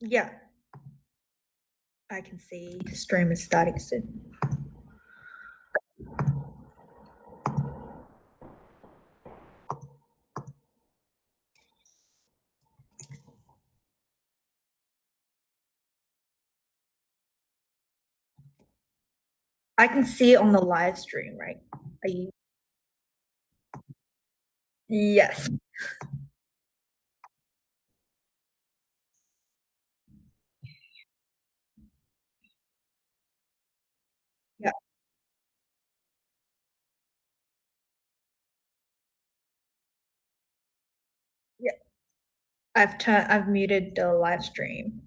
Yeah, I can see stream is starting soon. I can see it on the live stream, right? Are you? Yes. Yeah. Yeah. I've muted the live stream.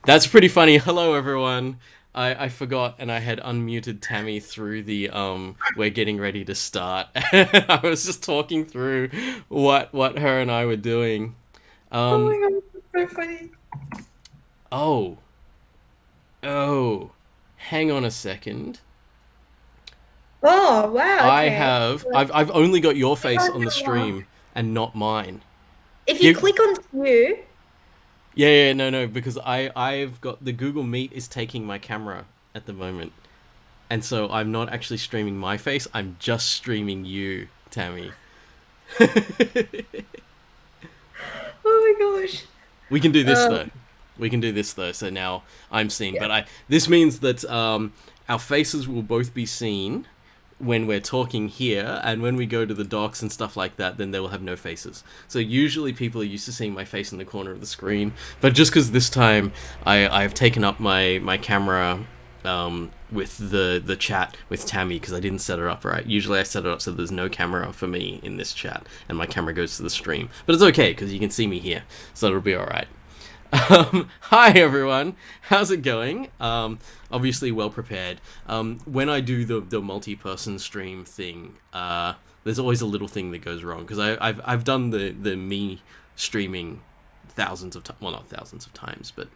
That's pretty funny. Hello, everyone. I forgot and I had unmuted Tammy through the we're getting ready to start. I was just talking through what her and I were doing. Oh Um my god, that's so funny. oh. Oh. Hang on a second. Oh wow, okay. I've only got your Click face on on the your, stream and not mine. if you Give click on you, Yeah, no, because I've got the Google Meet is taking my camera at the moment. And so I'm not actually streaming my face, I'm just streaming you, Tammy. oh my gosh. We can do this though. Um, We can do this though. So now I'm seen, yeah. but I this means that our faces will both be seen when we're talking here, and when we go to the docs and stuff like that, then they will have no faces. So usually people are used to seeing my face in the corner of the screen, but just because this time I've taken up my camera with the chat with Tammy because I didn't set it up right. Usually I set it up so there's no camera for me in this chat, and my camera goes to the stream. But it's okay because you can see me here, so it'll be all right. Hi everyone, how's it going? Obviously well prepared. When I do the multi-person stream thing, there's always a little thing that goes wrong because I've done the me streaming thousands of times, well not thousands of times, but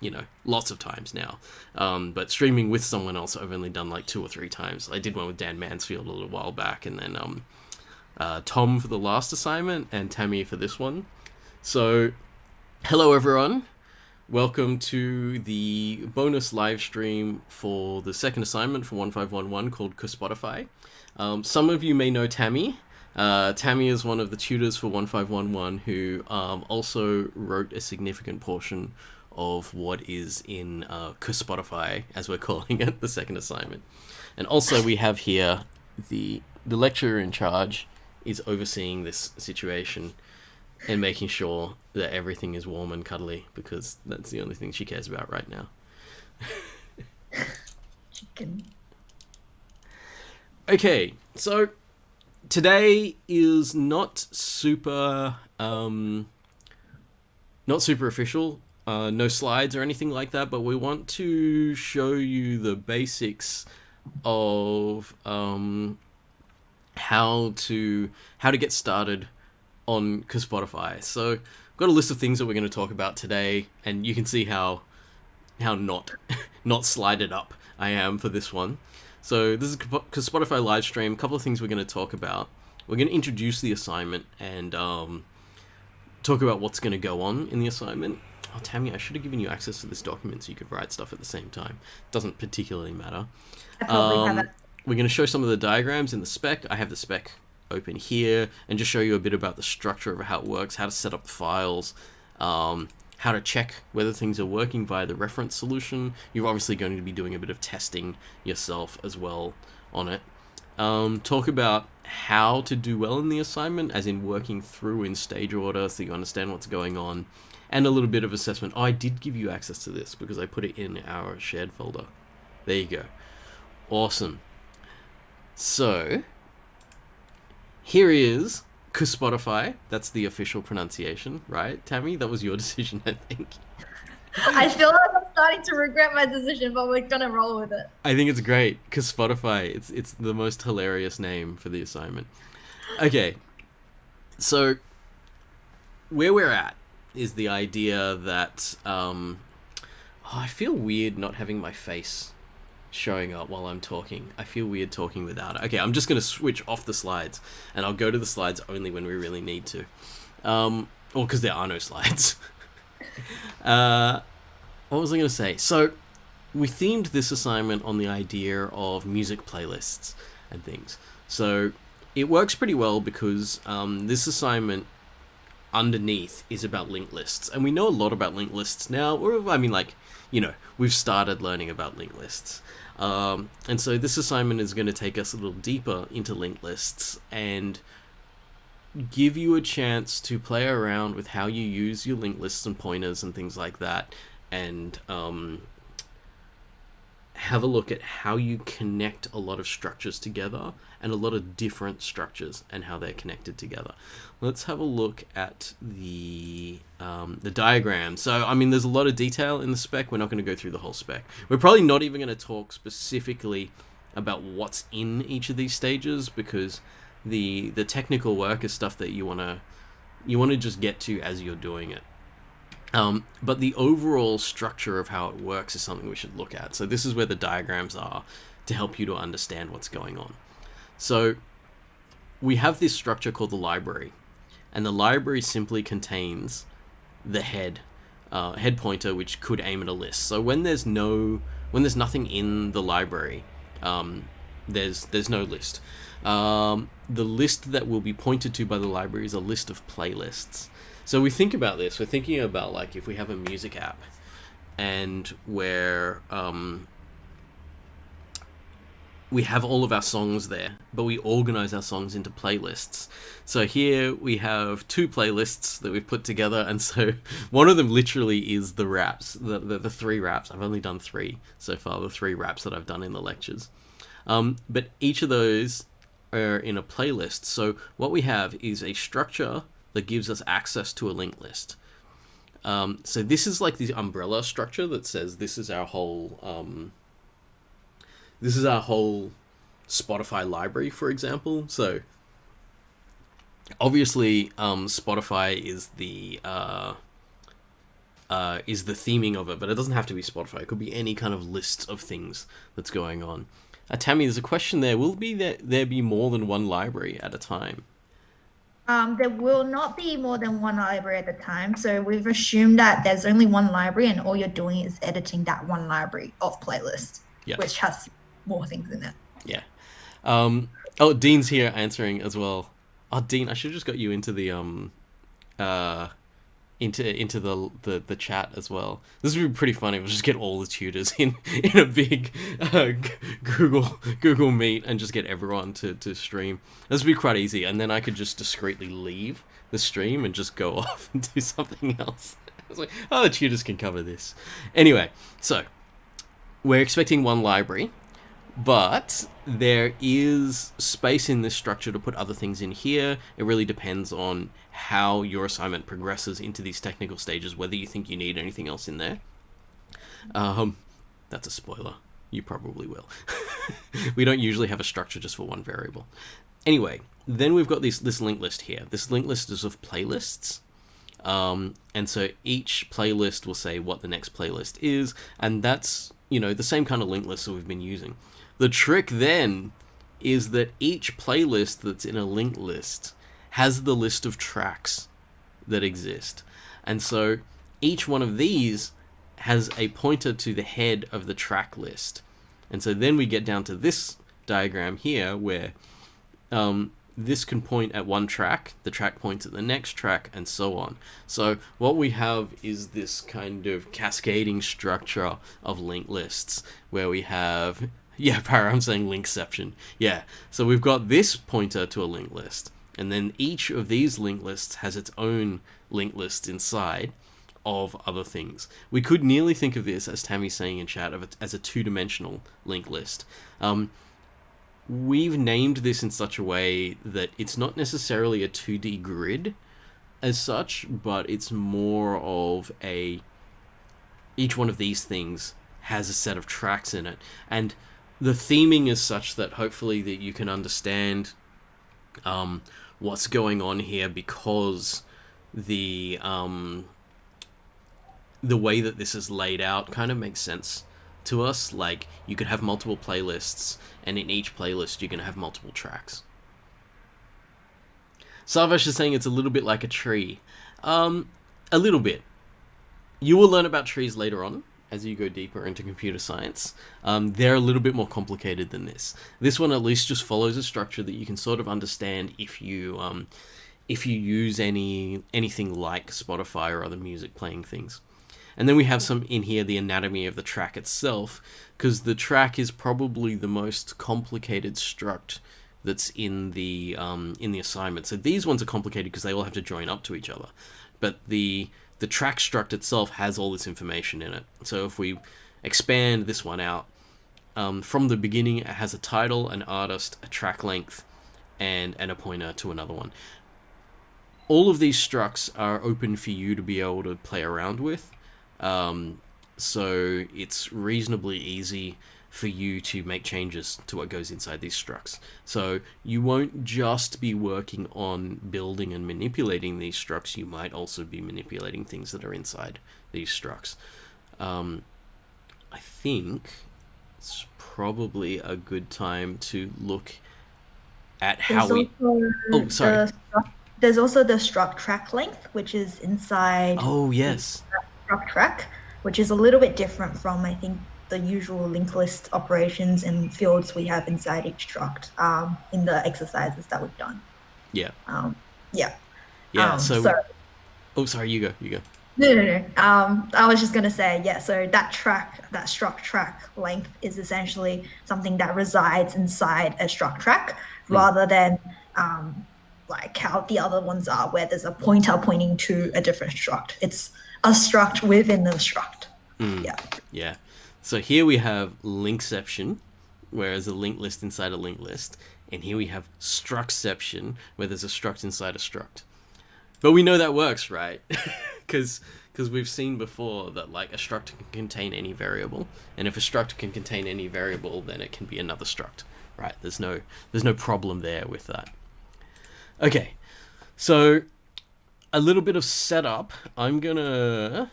lots of times now. But streaming with someone else, I've only done like 2 or 3 times. I did one with Dan Mansfield a little while back, and then Tom for the last assignment, and Tammy for this one. So hello everyone. Welcome to the bonus live stream for the second assignment for 1511 called CSpotify. Some of you may know Tammy. Tammy is one of the tutors for 1511 who also wrote a significant portion of what is in CSpotify, as we're calling it, the second assignment. And also we have here the lecturer in charge is overseeing this situation and making sure that everything is warm and cuddly because that's the only thing she cares about right now. Chicken. Okay, so today is not super official. No slides or anything like that, but we want to show you the basics of how to get started on Spotify. So I've got a list of things that we're going to talk about today, and you can see how not not slided up I am for this one. So this is Spotify live stream. A couple of things we're going to talk about. We're going to introduce the assignment and talk about what's going to go on in the assignment. Oh, Tammy, I should have given you access to this document so you could write stuff at the same time. Doesn't particularly matter. I probably have it. We're going to show some of the diagrams in the spec. I have the spec open here and just show you a bit about the structure of how it works, how to set up the files, how to check whether things are working via the reference solution. You're obviously going to be doing a bit of testing yourself as well on it. Talk about how to do well in the assignment, as in working through in stage order so you understand what's going on, and a little bit of assessment. Oh, I did give you access to this because I put it in our shared folder. There you go. Awesome. So here is CSpotify. That's the official pronunciation, right, Tammy? That was your decision, I think. I feel like I'm starting to regret my decision, but we're gonna roll with it. I think it's great because Spotify. It's the most hilarious name for the assignment. Okay, so where we're at is the idea that I feel weird not having my face showing up while I'm talking. I feel weird talking without it. Okay, I'm just going to switch off the slides, and I'll go to the slides only when we really need to. Or because there are no slides. What was I going to say? So, we themed this assignment on the idea of music playlists and things. So, it works pretty well because this assignment underneath is about linked lists. And we know a lot about linked lists now. Or, I mean, like, you know, we've started learning about linked lists. And so this assignment is going to take us a little deeper into linked lists and give you a chance to play around with how you use your linked lists and pointers and things like that, and have a look at how you connect a lot of structures together and a lot of different structures and how they're connected together. Let's have a look at the diagram. So, I mean, there's a lot of detail in the spec. We're not going to go through the whole spec. We're probably not even going to talk specifically about what's in each of these stages, because the technical work is stuff that you want to just get to as you're doing it. But the overall structure of how it works is something we should look at. So this is where the diagrams are to help you to understand what's going on. So we have this structure called the library, and the library simply contains the head pointer, which could aim at a list. So when there's nothing in the library, there's no list. The list that will be pointed to by the library is a list of playlists. So we think about this. We're thinking about, like, if we have a music app and where we have all of our songs there, but we organize our songs into playlists. So here we have 2 playlists that we've put together, and so one of them literally is the raps, the 3 raps. I've only done 3 so far, the 3 raps that I've done in the lectures. But each of those are in a playlist. So what we have is a structure that gives us access to a linked list. So this is like the umbrella structure that says this is our whole Spotify library, for example. So obviously Spotify is the theming of it, but it doesn't have to be Spotify. It could be any kind of list of things that's going on. Tammy, there's a question there. Will there be more than one library at a time? There will not be more than one library at a time. So we've assumed that there's only one library, and all you're doing is editing that one library of playlist, which has more things in it. Yeah. Oh, Dean's here answering as well. Oh, Dean, I should have just got you into the into the chat as well. This would be pretty funny. We'll just get all the tutors in a big Google Meet and just get everyone to stream. This would be quite easy, and then I could just discreetly leave the stream and just go off and do something else. I was like, oh, the tutors can cover this. Anyway, so we're expecting one library, but there is space in this structure to put other things in here. It really depends on how your assignment progresses into these technical stages, whether you think you need anything else in there. That's a spoiler. You probably will. We don't usually have a structure just for one variable. Anyway, then we've got this linked list here. This linked list is of playlists. And so each playlist will say what the next playlist is, and that's, the same kind of linked list that we've been using. The trick then is that each playlist that's in a linked list has the list of tracks that exist. And so each one of these has a pointer to the head of the track list. And so then we get down to this diagram here where this can point at one track, the track points at the next track, and so on. So what we have is this kind of cascading structure of linked lists where we have... Yeah, Para, I'm saying linkception. Yeah, so we've got this pointer to a linked list, and then each of these linked lists has its own linked list inside of other things. We could nearly think of this, as Tammy's saying in chat, as a 2-dimensional linked list. We've named this in such a way that it's not necessarily a 2D grid as such, but it's more of each one of these things has a set of tracks in it, and the theming is such that hopefully that you can understand what's going on here, because the way that this is laid out kind of makes sense to us, like you could have multiple playlists, and in each playlist you're going to have multiple tracks. Sarvesh is saying it's a little bit like a tree. A little bit. You will learn about trees later on as you go deeper into computer science. They're a little bit more complicated than this. This one at least just follows a structure that you can sort of understand if you use anything like Spotify or other music playing things. And then we have some in here, the anatomy of the track itself, because the track is probably the most complicated struct that's in the assignment. So these ones are complicated because they all have to join up to each other. But the track struct itself has all this information in it. So if we expand this one out, from the beginning it has a title, an artist, a track length, and a pointer to another one. All of these structs are open for you to be able to play around with. So it's reasonably easy for you to make changes to what goes inside these structs. So you won't just be working on building and manipulating these structs, you might also be manipulating things that are inside these structs. I think it's probably a good time to look at how There's also the struct track length, which is inside. Oh, yes. Struct track, which is a little bit different from, I think, the usual linked list operations and fields we have inside each struct in the exercises that we've done. Yeah. Yeah. Sorry, you go. No. I was just gonna say, so that struct track length is essentially something that resides inside a struct track rather than like how the other ones are, where there's a pointer pointing to a different struct. It's a struct within the struct. Yeah. So here we have linkception, where there's a linked list inside a linked list. And here we have structception, where there's a struct inside a struct. But we know that works, right? Because we've seen before that like a struct can contain any variable. And if a struct can contain any variable, then it can be another struct, right? There's no problem there with that. Okay, so a little bit of setup. I'm going to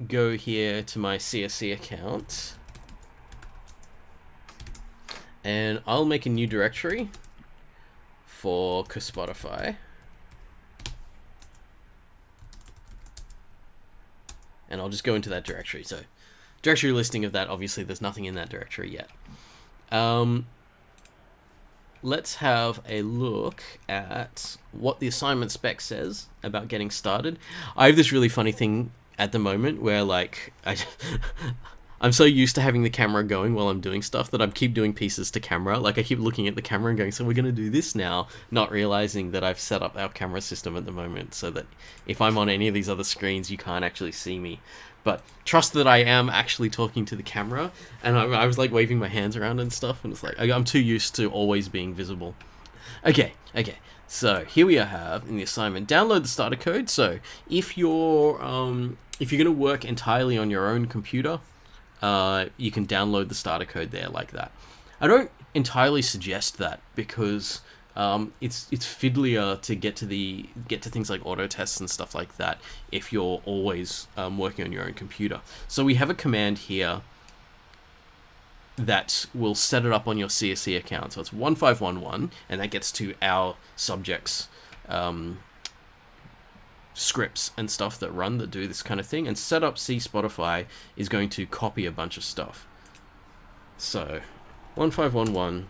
go here to my CSC account, and I'll make a new directory for CSpotify, and I'll just go into that directory. So directory listing of that, obviously there's nothing in that directory yet. Let's have a look at what the assignment spec says about getting started. I have this really funny thing at the moment where like I'm so used to having the camera going while I'm doing stuff that I keep doing pieces to camera. Like I keep looking at the camera and going, so we're going to do this now, not realizing that I've set up our camera system at the moment so that if I'm on any of these other screens, you can't actually see me. But trust that I am actually talking to the camera, and I was like waving my hands around and stuff, and it's like I'm too used to always being visible. Okay. So here we have in the assignment, download the starter code. So if you're going to work entirely on your own computer, you can download the starter code there like that. I don't entirely suggest that because it's fiddlier to get to things like auto tests and stuff like that if you're always working on your own computer. So we have a command here that will set it up on your CSC account. So it's 1511, and that gets to our subjects scripts and stuff that do this kind of thing. And set up CSpotify is going to copy a bunch of stuff. So 1511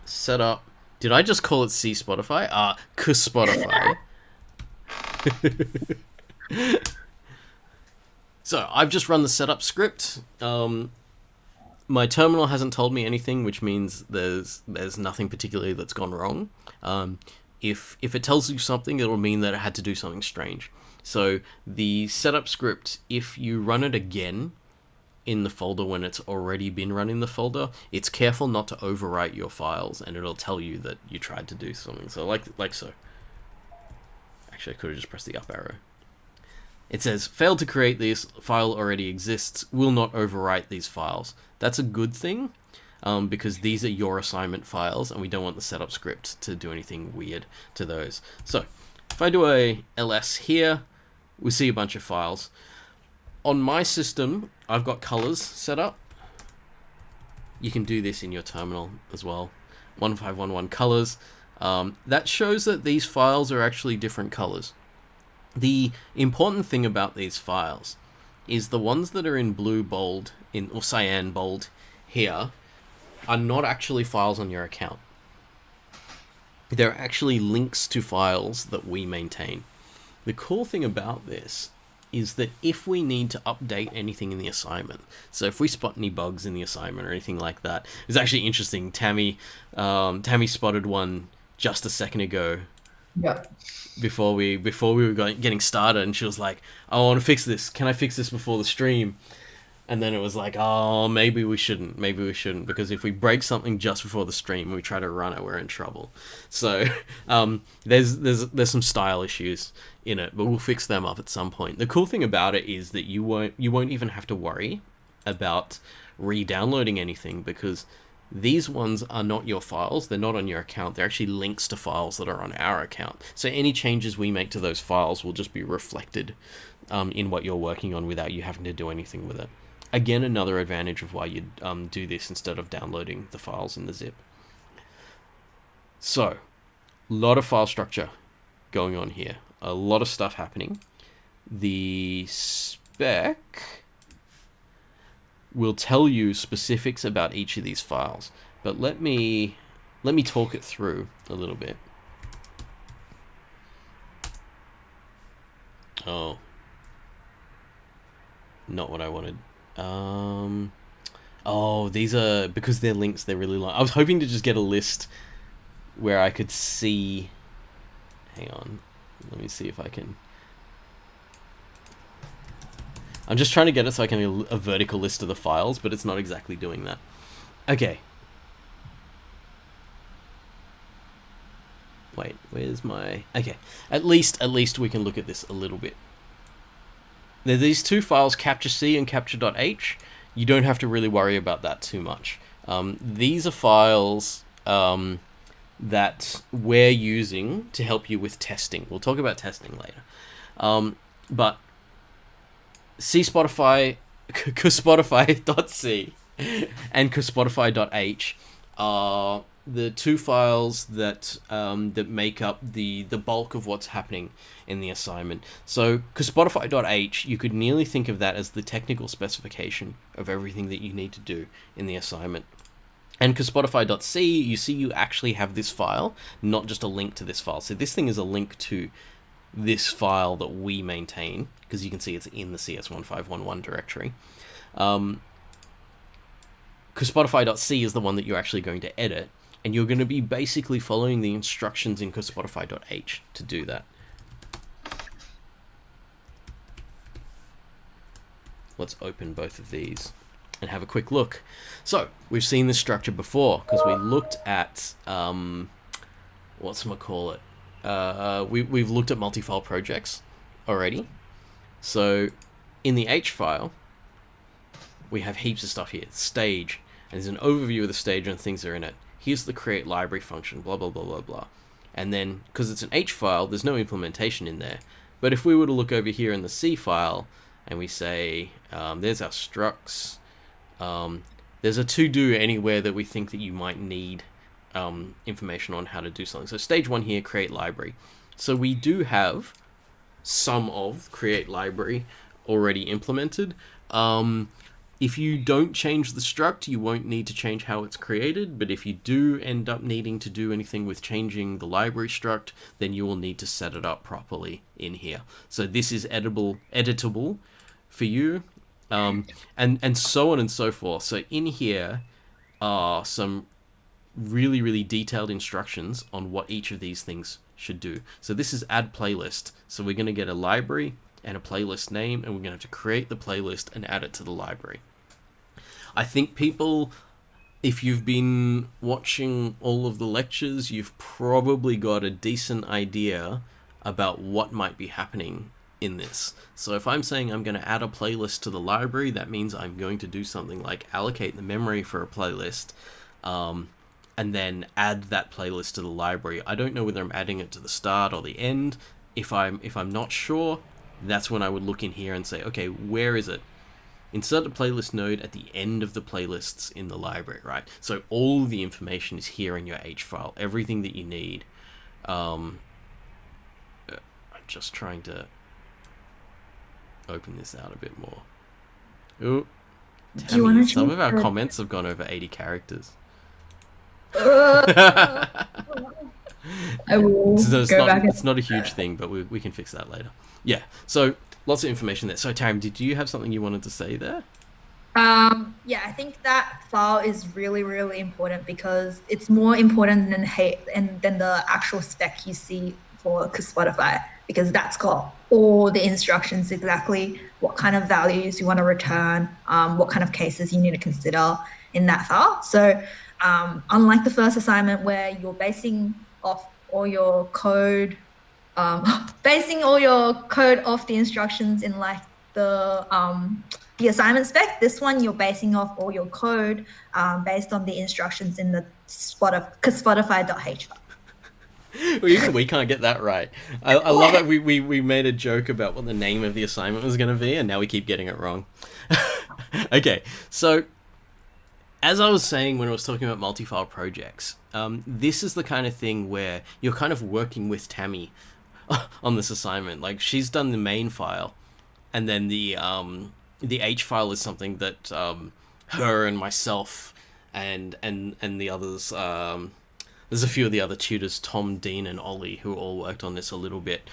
set up. Did I just call it CSpotify? CSpotify. So I've just run the setup script. My terminal hasn't told me anything, which means there's nothing particularly that's gone wrong. If it tells you something, it will mean that it had to do something strange. So the setup script, if you run it again in the folder when it's already been run in the folder, it's careful not to overwrite your files, and it'll tell you that you tried to do something. So like so. Actually, I could have just pressed the up arrow. It says, failed to create this file already exists, will not overwrite these files. That's a good thing, because these are your assignment files, and we don't want the setup script to do anything weird to those. So if I do a ls here, we see a bunch of files. On my system, I've got colors set up. You can do this in your terminal as well. 1511 colors. That shows that these files are actually different colors. The important thing about these files is the ones that are in blue bold or cyan bold here are not actually files on your account. They're actually links to files that we maintain. The cool thing about this is that if we need to update anything in the assignment, so if we spot any bugs in the assignment or anything like that, it's actually interesting. Tammy spotted one just a second ago. Yeah. Before we were getting started, and she was like, "I want to fix this. Can I fix this before the stream?" And then it was like, "Oh, maybe we shouldn't, because if we break something just before the stream and we try to run it, we're in trouble." So there's some style issues in it, but we'll fix them up at some point. The cool thing about it is that you won't even have to worry about re-downloading anything, because these ones are not your files. They're not on your account. They're actually links to files that are on our account. So any changes we make to those files will just be reflected in what you're working on without you having to do anything with it. Again, another advantage of why you'd do this instead of downloading the files in the zip. So, a lot of file structure going on here. A lot of stuff happening. The spec will tell you specifics about each of these files, but let me talk it through a little bit. Oh, not what I wanted. Oh, these are, because they're links, they're really long. I was hoping to just get a list where I could see. Hang on, let me see if I can. I'm just trying to get it so I can get a vertical list of the files, but it's not exactly doing that. Okay. Wait, where's my... Okay. At least we can look at this a little bit. There are these two files, capture.c and capture.h. You don't have to really worry about that too much. These are files that we're using to help you with testing. We'll talk about testing later. But CSpotify, CSpotify.c and CSpotify.h are the two files that that make up the bulk of what's happening in the assignment. So CSpotify.h, you could nearly think of that as the technical specification of everything that you need to do in the assignment. And CSpotify.c, you see you actually have this file, not just a link to this file. So this thing is a link to this file that we maintain, because you can see it's in the CS1511 directory. CSpotify.c is the one that you're actually going to edit, and you're going to be basically following the instructions in CSpotify.h to do that. Let's open both of these and have a quick look. So, we've seen this structure before, because we looked at, whatchamacallit, we've looked at multi-file projects already. So in the H file, we have heaps of stuff here. Stage, and there's an overview of the stage and things that are in it. Here's the create library function, blah, blah, blah, blah, blah. And then, because it's an H file, there's no implementation in there. But if we were to look over here in the C file, and we say, there's our structs, there's a to-do anywhere that we think that you might need information on how to do something. So stage 1 here, create library. So we do have some of create library already implemented. If you don't change the struct, you won't need to change how it's created, but if you do end up needing to do anything with changing the library struct, then you will need to set it up properly in here. So this is editable for you, and so on and so forth. So in here are some really, really detailed instructions on what each of these things should do. So this is add playlist. So we're going to get a library and a playlist name, and we're going to have to create the playlist and add it to the library. I think people, if you've been watching all of the lectures, you've probably got a decent idea about what might be happening in this. So if I'm saying I'm going to add a playlist to the library, that means I'm going to do something like allocate the memory for a playlist, and then add that playlist to the library. I don't know whether I'm adding it to the start or the end. If I'm not sure, that's when I would look in here and say, okay, where is it? Insert the playlist node at the end of the playlists in the library, right? So all the information is here in your H file, everything that you need. I'm just trying to open this out a bit more. Ooh, Tammy, some of our comments have gone over 80 characters. I will go back. It's not a huge thing, but we can fix that later. Yeah, so lots of information there. So, Tam, did you have something you wanted to say there? Yeah, I think that file is really, really important because it's more important than the actual spec you see for CSpotify, because that's got all the instructions, exactly what kind of values you want to return, what kind of cases you need to consider in that file. So unlike the first assignment where you're basing off all your code, basing all your code off the instructions in like the assignment spec, this one you're basing off all your code based on the instructions in the Spotify.h file. Well, even we can't get that right. I love it. We made a joke about what the name of the assignment was going to be, and now we keep getting it wrong. Okay, so as I was saying when I was talking about multi-file projects, this is the kind of thing where you're kind of working with Tammy on this assignment. Like, she's done the main file, and then the H file is something that her and myself and the others, there's a few of the other tutors, Tom, Dean, and Ollie, who all worked on this a little bit,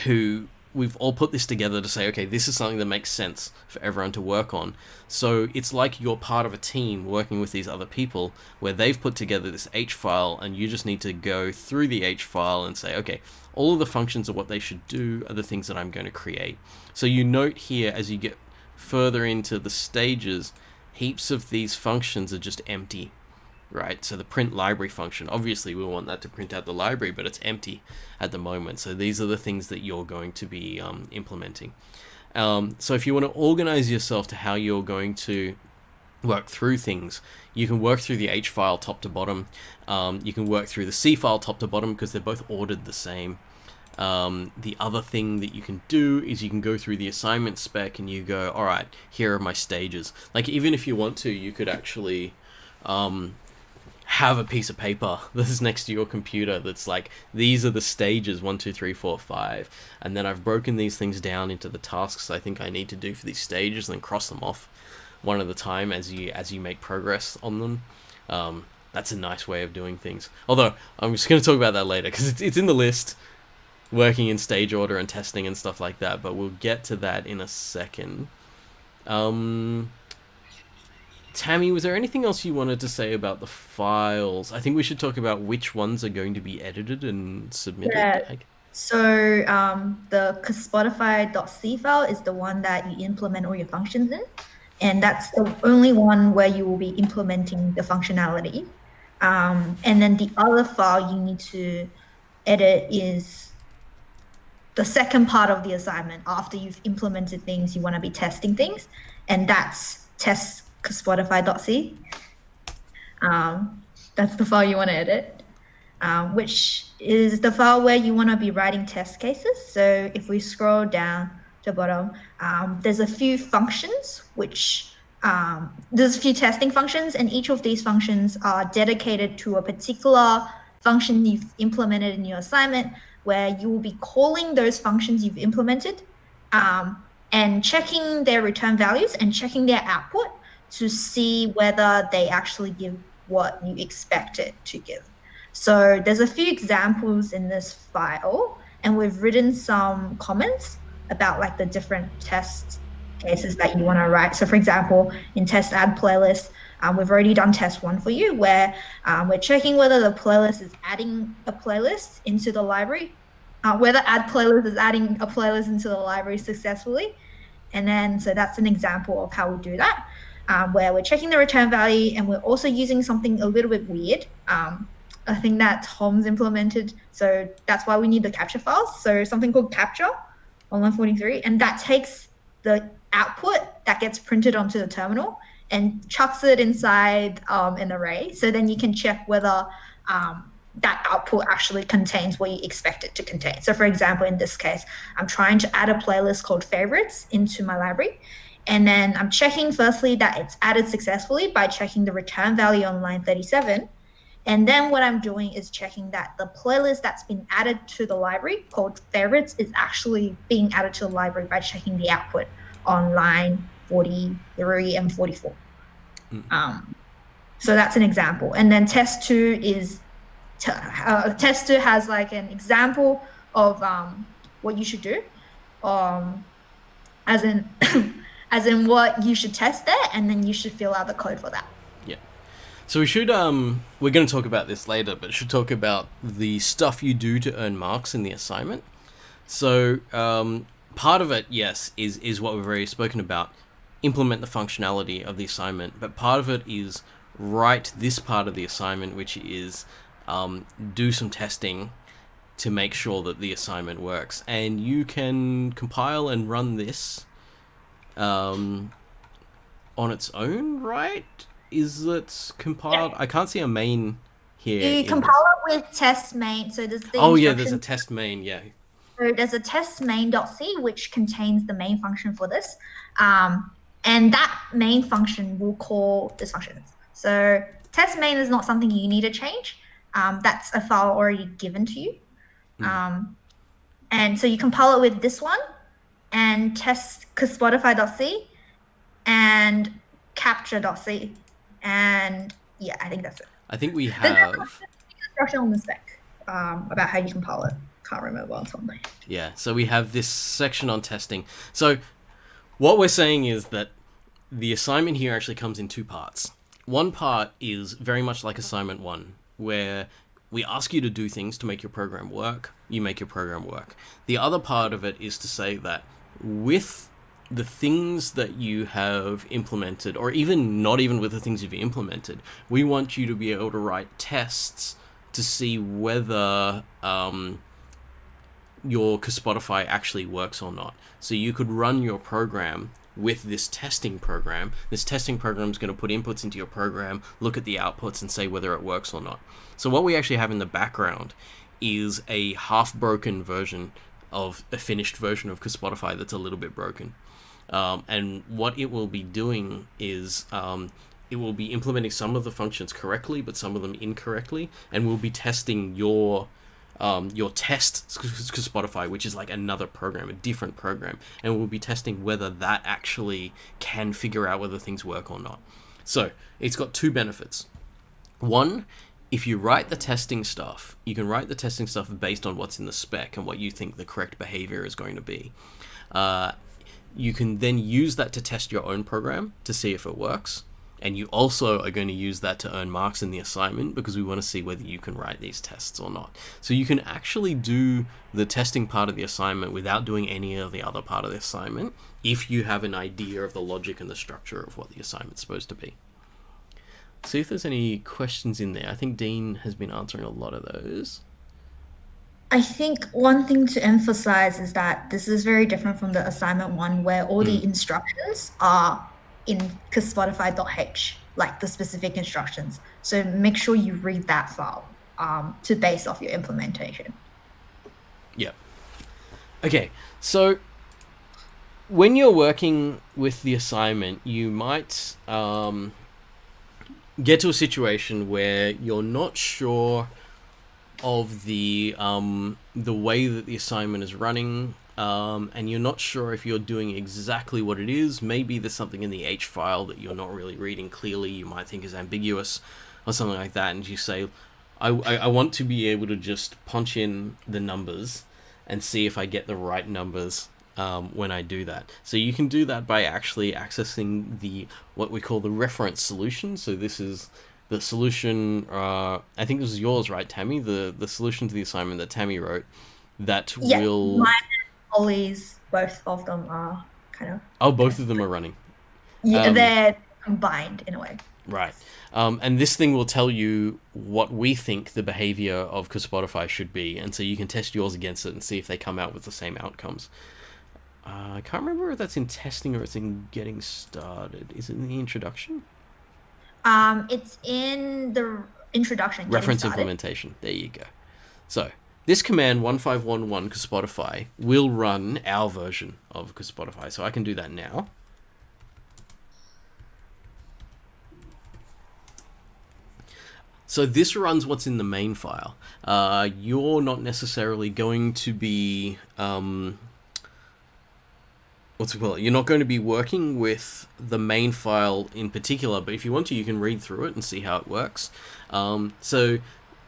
who we've all put this together to say, okay, this is something that makes sense for everyone to work on. So it's like you're part of a team working with these other people where they've put together this H file, and you just need to go through the H file and say, okay, all of the functions of what they should do are the things that I'm going to create. So you note here, as you get further into the stages, heaps of these functions are just empty, right? So the print library function, obviously we want that to print out the library, but it's empty at the moment. So these are the things that you're going to be implementing. So if you want to organize yourself to how you're going to work through things, you can work through the H file top to bottom. You can work through the C file top to bottom because they're both ordered the same. The other thing that you can do is you can go through the assignment spec and you go, all right, here are my stages. Like, even if you want to, you could actually have a piece of paper that's next to your computer that's like, these are the stages 1, 2, 3, 4, 5, and then I've broken these things down into the tasks I think I need to do for these stages, and then cross them off one at a time as you make progress on them. That's a nice way of doing things. Although I'm just going to talk about that later because it's in the list, working in stage order and testing and stuff like that. But we'll get to that in a second. Tammy, was there anything else you wanted to say about the files? I think we should talk about which ones are going to be edited and submitted. Yeah. So the Spotify.c file is the one that you implement all your functions in. And that's the only one where you will be implementing the functionality. And then the other file you need to edit is the second part of the assignment. After you've implemented things, you want to be testing things. And that's test.spotify.c. That's the file you want to edit, which is the file where you want to be writing test cases. So if we scroll down to the bottom, there's a few functions there's a few testing functions, and each of these functions are dedicated to a particular function you've implemented in your assignment, where you will be calling those functions you've implemented and checking their return values and checking their output to see whether they actually give what you expect it to give. So there's a few examples in this file, and we've written some comments about like the different test cases that you want to write. So for example, in test add playlist, we've already done test 1 for you, where we're checking whether the playlist is adding a playlist into the library, whether add playlist is adding a playlist into the library successfully. And then, so that's an example of how we do that, where we're checking the return value, and we're also using something a little bit weird, a thing that Tom's implemented. So that's why we need the capture files. So something called capture on 143, and that takes the output that gets printed onto the terminal and chucks it inside an array. So then you can check whether that output actually contains what you expect it to contain. So for example, in this case, I'm trying to add a playlist called favorites into my library. And then I'm checking firstly that it's added successfully by checking the return value on line 37. And then what I'm doing is checking that the playlist that's been added to the library called favorites is actually being added to the library by checking the output on line 43 and 44. So that's an example. And then test two has like an example of what you should do, as in as in what you should test there, and then you should fill out the code for that. Yeah. So we should we're going to talk about this later, but should talk about the stuff you do to earn marks in the assignment. So part of it, yes, is what we've already spoken about. Implement the functionality of the assignment, but part of it is write this part of the assignment, which is do some testing to make sure that the assignment works. And you can compile and run this on its own, right? Is it compiled? Yeah. I can't see a main here. You compile it with test main. So there's the there's a test main, yeah. So there's a test main.c which contains the main function for this. And that main function will call this function. So test main is not something you need to change. That's a file already given to you. And so you compile it with this one and test CSpotify.c and capture.c. And yeah, I think that's it. I think we have instruction on the spec about how you compile it. Can't remember on top of my head. Yeah, so we have this section on testing. So what we're saying is that the assignment here actually comes in two parts. One part is very much like assignment 1, where we ask you to do things to make your program work. You make your program work. The other part of it is to say that with the things that you have implemented, or even not even with the things you've implemented, we want you to be able to write tests to see whether your CSpotify actually works or not. So you could run your program with this testing program. This testing program is going to put inputs into your program, look at the outputs, and say whether it works or not. So what we actually have in the background is a half-broken version of a finished version of CSpotify that's a little bit broken. And what it will be doing is it will be implementing some of the functions correctly, but some of them incorrectly, and we'll be testing your test CSpotify, which is like another program, a different program, and we'll be testing whether that actually can figure out whether things work or not. So it's got two benefits. One, if you write the testing stuff, you can write the testing stuff based on what's in the spec and what you think the correct behavior is going to be. You can then use that to test your own program to see if it works. And you also are going to use that to earn marks in the assignment, because we want to see whether you can write these tests or not. So you can actually do the testing part of the assignment without doing any of the other part of the assignment, if you have an idea of the logic and the structure of what the assignment's supposed to be. See if there's any questions in there. I think Dean has been answering a lot of those. I think one thing to emphasize is that this is very different from the assignment 1, where all the instructions are in CSpotify.h, like the specific instructions. So make sure you read that file to base off your implementation. Yep. Okay, so when you're working with the assignment, you might get to a situation where you're not sure of the way that the assignment is running, and you're not sure if you're doing exactly what it is. Maybe there's something in the H file that you're not really reading clearly, you might think is ambiguous or something like that, and you say, I want to be able to just punch in the numbers and see if I get the right numbers when I do that. So you can do that by actually accessing what we call the reference solution. So this is the solution, I think this is yours, right, Tammy? The solution to the assignment that Tammy wrote that will... Mine and Ollie's, both of them are kind of... Oh, both of them are running. Yeah, they're combined in a way. Right. And this thing will tell you what we think the behavior of CSpotify should be, and so you can test yours against it and see if they come out with the same outcomes. I can't remember if that's in testing or it's in getting started. Is it in the introduction? It's in the introduction, getting Reference started. implementation. There you go. So this command 1511 CSpotify will run our version of CSpotify. So I can do that now. So this runs what's in the main file. You're not necessarily going to be you're not going to be working with the main file in particular, but if you want to, you can read through it and see how it works. So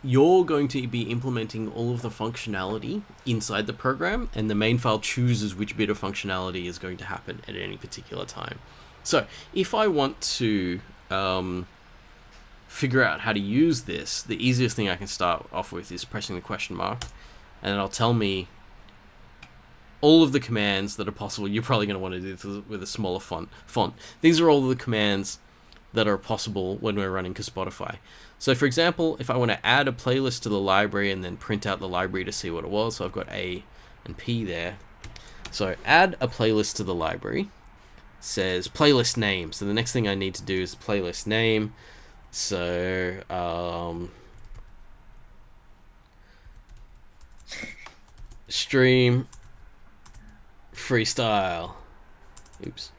you're going to be implementing all of the functionality inside the program, and the main file chooses which bit of functionality is going to happen at any particular time. So if I want to figure out how to use this, the easiest thing I can start off with is pressing the question mark, and it'll tell me all of the commands that are possible. You're probably going to want to do this with a smaller font. These are all the commands that are possible when we're running CSpotify. So for example, if I want to add a playlist to the library and then print out the library to see what it was, so I've got A and P there. So add a playlist to the library, says playlist name. So the next thing I need to do is playlist name. So stream freestyle. Oops.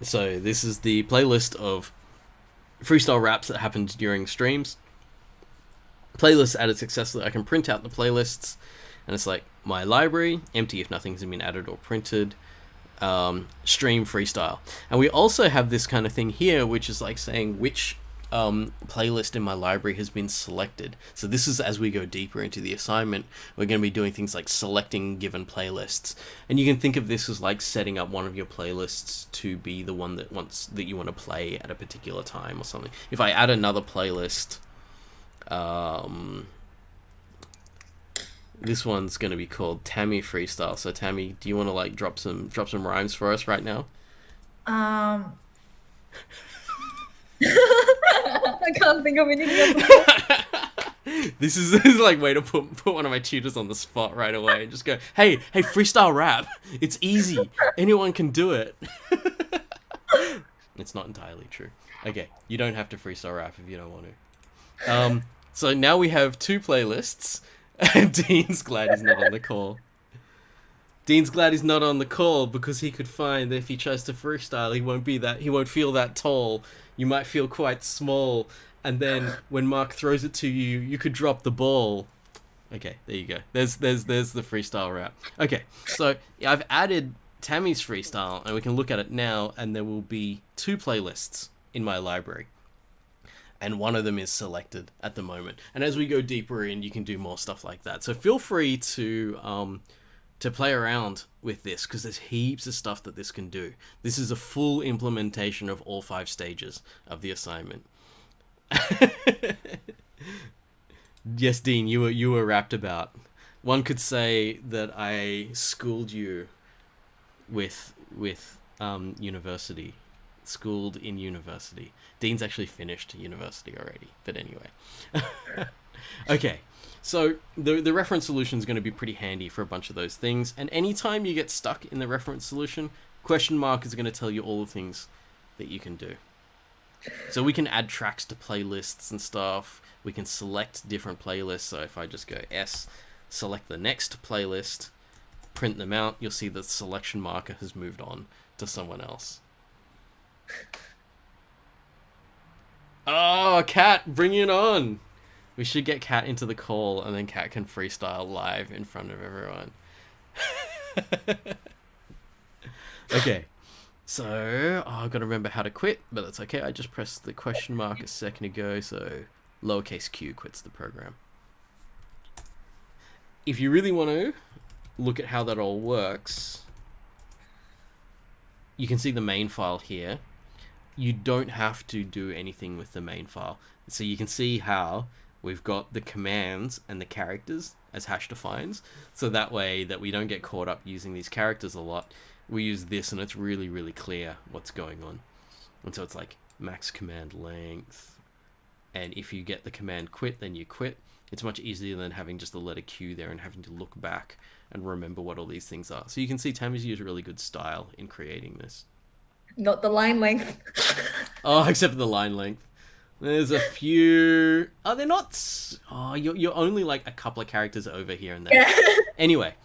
So this is the playlist of freestyle raps that happened during streams. Playlists added successfully. I can print out the playlists, and it's like my library, empty if nothing's been added or printed. Stream freestyle. And we also have this kind of thing here, which is like saying which playlist in my library has been selected. So this is as we go deeper into the assignment, we're going to be doing things like selecting given playlists, and you can think of this as like setting up one of your playlists to be the one that you want to play at a particular time or something. If I add another playlist, this one's going to be called Tammy Freestyle. So Tammy, do you want to like drop some rhymes for us right now? I can't think of anything else. This is like way to put one of my tutors on the spot right away and just go, hey, freestyle rap. It's easy. Anyone can do it. It's not entirely true. Okay, you don't have to freestyle rap if you don't want to. So now we have two playlists. Dean's glad he's not on the call. Dean's glad he's not on the call because he could find that if he tries to freestyle, he won't feel that tall. You might feel quite small, and then when Mark throws it to you, you could drop the ball. Okay, there you go. There's the freestyle rap. Okay, so I've added Tammy's freestyle, and we can look at it now, and there will be two playlists in my library. And one of them is selected at the moment. And as we go deeper in, you can do more stuff like that. So feel free to play around with this, because there's heaps of stuff that this can do. This is a full implementation of all 5 stages of the assignment. Yes, Dean, you were rapped about. One could say that I schooled you with university. Schooled in university. Dean's actually finished university already, but anyway. Okay, so the reference solution is going to be pretty handy for a bunch of those things, and anytime you get stuck in the reference solution, question mark is going to tell you all the things that you can do. So we can add tracks to playlists and stuff. We can select different playlists. So if I just go S, select the next playlist, print them out, you'll see the selection marker has moved on to someone else. Oh, Kat, bring it on. We should get Kat into the call, and then Kat can freestyle live in front of everyone. Okay, so I've got to remember how to quit, but that's okay. I just pressed the question mark a second ago, so lowercase q quits the program. If you really want to look at how that all works, you can see the main file here. You don't have to do anything with the main file. So you can see how we've got the commands and the characters as hash defines. So that way that we don't get caught up using these characters a lot, we use this and it's really, really clear what's going on. And so it's like max command length. And if you get the command quit, then you quit. It's much easier than having just the letter Q there and having to look back and remember what all these things are. So you can see Tammy's used really good style in creating this. Not the line length. Oh, except for the line length. There's a few. Oh, they're not. Oh, you're only like a couple of characters over here and there. Yeah. Anyway,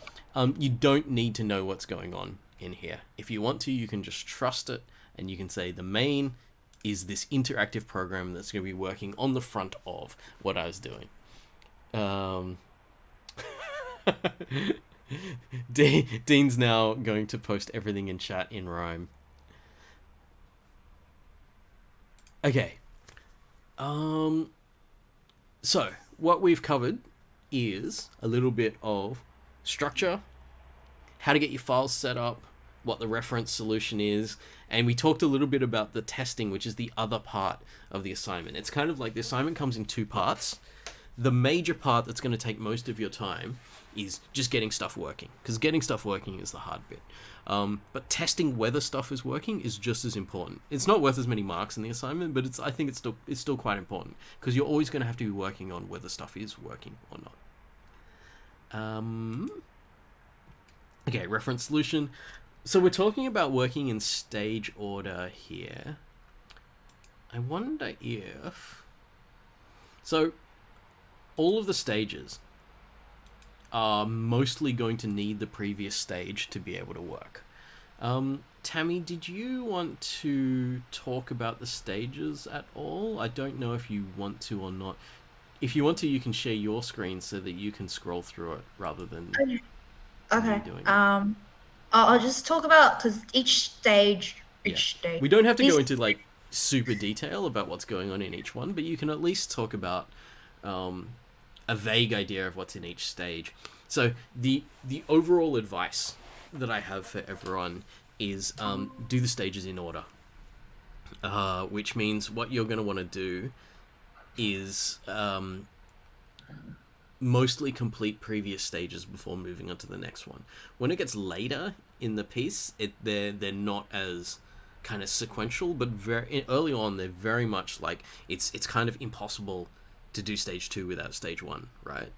you don't need to know what's going on in here. If you want to, you can just trust it, and you can say the main is this interactive program that's going to be working on the front of what I was doing. Dean's now going to post everything in chat in rhyme. Okay. So what we've covered is a little bit of structure, how to get your files set up, what the reference solution is, and we talked a little bit about the testing, which is the other part of the assignment. It's kind of like the assignment comes in two parts. The major part that's going to take most of your time is just getting stuff working, because getting stuff working is the hard bit. But testing whether stuff is working is just as important. It's not worth as many marks in the assignment, but I think it's still quite important, because you're always going to have to be working on whether stuff is working or not. Okay, reference solution. So we're talking about working in stage order here. I wonder if... So all of the stages are mostly going to need the previous stage to be able to work. Tammy, did you want to talk about the stages at all? I don't know if you want to or not. If you want to, you can share your screen so that you can scroll through it rather than Okay. me doing it. I'll just talk about, because each stage. We don't have to go into like super detail about what's going on in each one, but you can at least talk about a vague idea of what's in each stage. So the overall advice that I have for everyone is do the stages in order, which means what you're going to want to do is mostly complete previous stages before moving on to the next one. When it gets later in the piece, they're not as kind of sequential, but very early on they're very much like it's kind of impossible to do stage 2 without stage 1, right?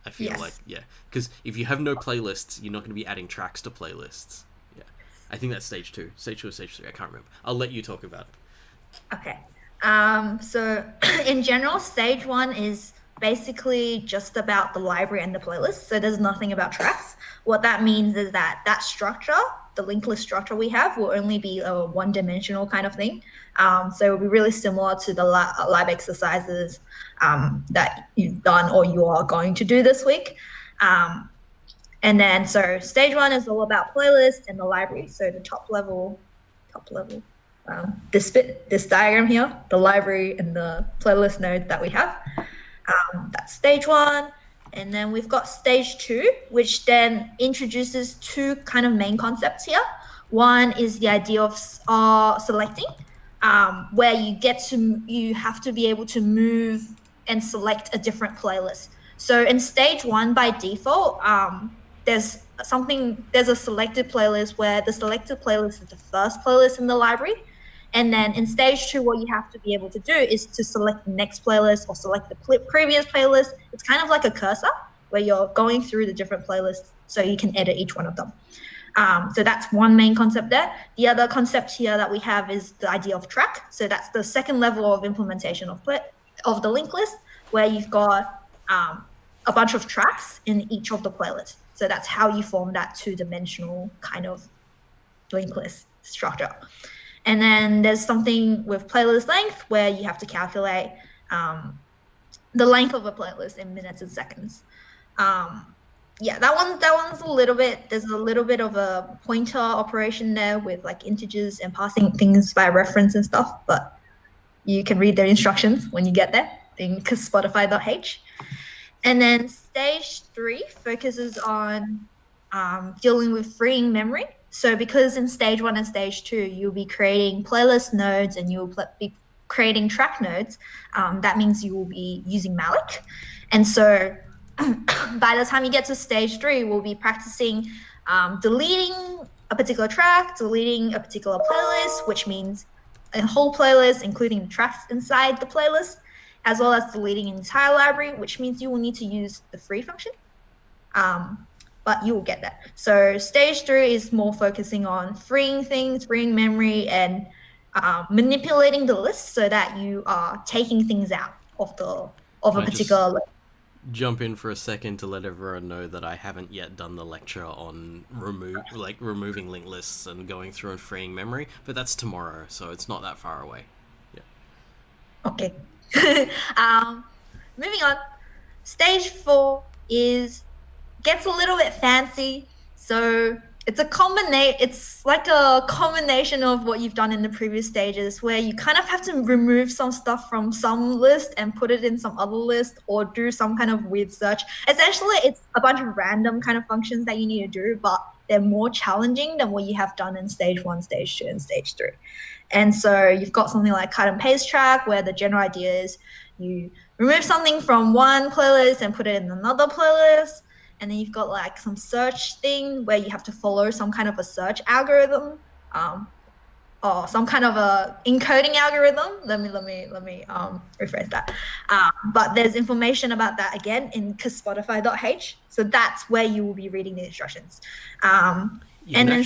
I feel like, yeah, because if you have no playlists, you're not going to be adding tracks to playlists. Yeah, I think that's stage 2 or stage 3. I can't remember. I'll let you talk about it. Okay. So in general, stage 1 is basically just about the library and the playlist. So there's nothing about tracks. What that means is that structure, the linked list structure we have, will only be a one-dimensional kind of thing. So it'll be really similar to the lab exercises that you've done or you are going to do this week. And then so stage 1 is all about playlist and the library. So the top level, this diagram here, the library and the playlist node that we have. That's stage 1. And then we've got stage 2, which then introduces two kind of main concepts here. One is the idea of selecting, where you have to be able to move and select a different playlist. So in stage 1, by default, there's a selected playlist where the selected playlist is the first playlist in the library. And then in stage 2, what you have to be able to do is to select the next playlist or select the previous playlist. It's kind of like a cursor where you're going through the different playlists so you can edit each one of them. So that's one main concept there. The other concept here that we have is the idea of track. So that's the second level of implementation of the linked list, where you've got a bunch of tracks in each of the playlists. So that's how you form that two-dimensional kind of linked list structure. And then there's something with playlist length where you have to calculate the length of a playlist in minutes and seconds. Yeah, that one's a little bit, there's a little bit of a pointer operation there with like integers and passing things by reference and stuff, but you can read the instructions when you get there in CSpotify.h. And then stage 3 focuses on dealing with freeing memory. So because in stage 1 and stage 2, you'll be creating playlist nodes and you'll be creating track nodes, that means you will be using malloc. And so by the time you get to stage 3, we'll be practicing deleting a particular track, deleting a particular playlist, which means a whole playlist, including the tracks inside the playlist, as well as deleting an entire library, which means you will need to use the free function. But you will get that. So stage 3 is more focusing on freeing things, freeing memory, and manipulating the list so that you are taking things out of a particular list. Jump in for a second to let everyone know that I haven't yet done the lecture on removing linked lists and going through and freeing memory, but that's tomorrow, so it's not that far away. Yeah. Okay. Moving on. Stage 4 gets a little bit fancy. So it's like a combination of what you've done in the previous stages, where you kind of have to remove some stuff from some list and put it in some other list, or do some kind of weird search. Essentially, it's a bunch of random kind of functions that you need to do, but they're more challenging than what you have done in stage 1, stage 2, and stage 3. And so you've got something like cut and paste track, where the general idea is you remove something from one playlist and put it in another playlist. And then you've got like some search thing where you have to follow some kind of a search algorithm, or some kind of a encoding algorithm. Let me rephrase that. But there's information about that again in CSpotify.h. So that's where you will be reading the instructions. And then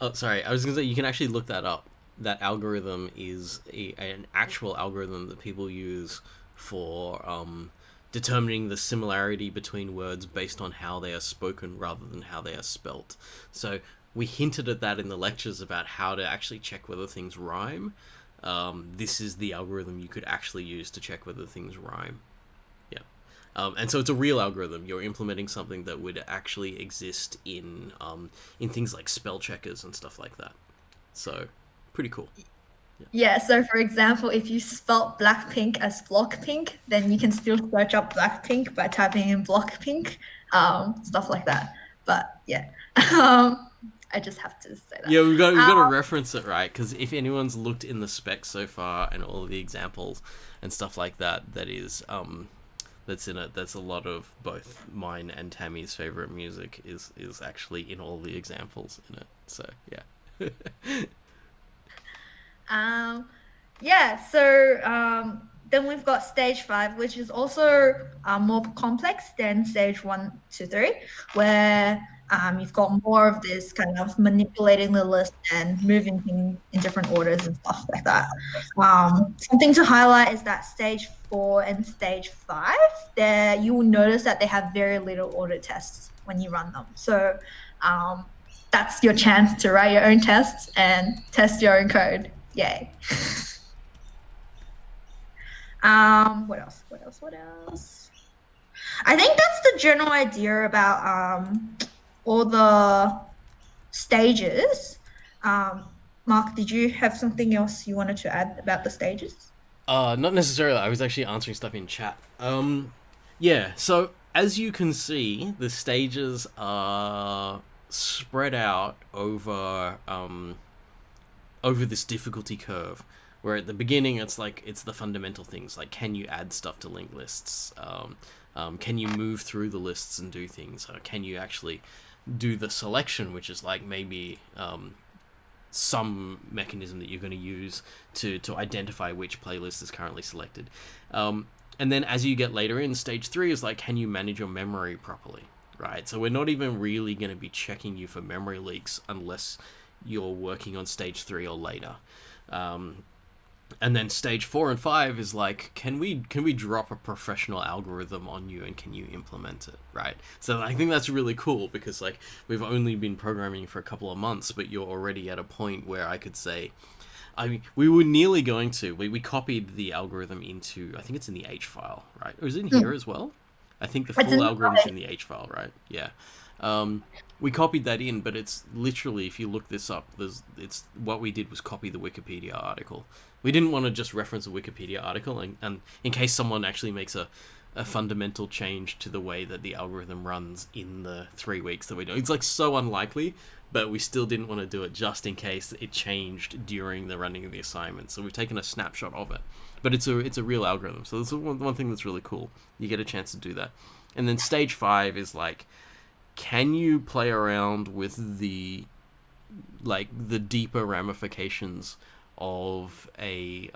Oh, sorry. I was going to say, you can actually look that up. That algorithm is an actual algorithm that people use for determining the similarity between words based on how they are spoken rather than how they are spelt. So we hinted at that in the lectures about how to actually check whether things rhyme. This is the algorithm you could actually use to check whether things rhyme. Yeah. And so it's a real algorithm. You're implementing something that would actually exist in things like spell checkers and stuff like that. So pretty cool. Yeah, so for example, if you spelt Blackpink as Blockpink, then you can still search up Blackpink by typing in Blockpink, stuff like that. But yeah, I just have to say that. Yeah, we've got to reference it, right? Because if anyone's looked in the specs so far and all of the examples and stuff like that, that is that's in it. That's a lot of both mine and Tammy's favorite music is actually in all the examples in it. So yeah. Then we've got stage 5, which is also more complex than stage 1 to 3, where you've got more of this kind of manipulating the list and moving things in different orders and stuff like that. Something to highlight is that stage 4 and stage 5, there you will notice that they have very little order tests when you run them. So that's your chance to write your own tests and test your own code. Yay. What else? I think that's the general idea about all the stages. Mark, did you have something else you wanted to add about the stages? Not necessarily. I was actually answering stuff in chat. Yeah, so as you can see, the stages are spread out over this difficulty curve, where at the beginning it's the fundamental things like, can you add stuff to linked lists, can you move through the lists and do things, can you actually do the selection, which is like maybe some mechanism that you're going to use to identify which playlist is currently selected, and then as you get later in, stage 3 is like, can you manage your memory properly, right? So we're not even really going to be checking you for memory leaks unless you're working on stage 3 or later. And then stage 4 and 5 is like, can we drop a professional algorithm on you and can you implement it, right? So I think that's really cool, because like, we've only been programming for a couple of months, but you're already at a point where I could say, I mean, we were nearly going to, we copied the algorithm into, I think it's in the H file, right? Or is it in here as well? I think the full algorithm is in the H file, right? Yeah. We copied that in, but it's literally, if you look this up, it's what we did was copy the Wikipedia article. We didn't want to just reference a Wikipedia article, and in case someone actually makes a fundamental change to the way that the algorithm runs in the 3 weeks that we do. It's like so unlikely, but we still didn't want to do it just in case it changed during the running of the assignment. So we've taken a snapshot of it. But it's a real algorithm, so that's one thing that's really cool. You get a chance to do that. And then stage 5 is like, can you play around with the deeper ramifications of a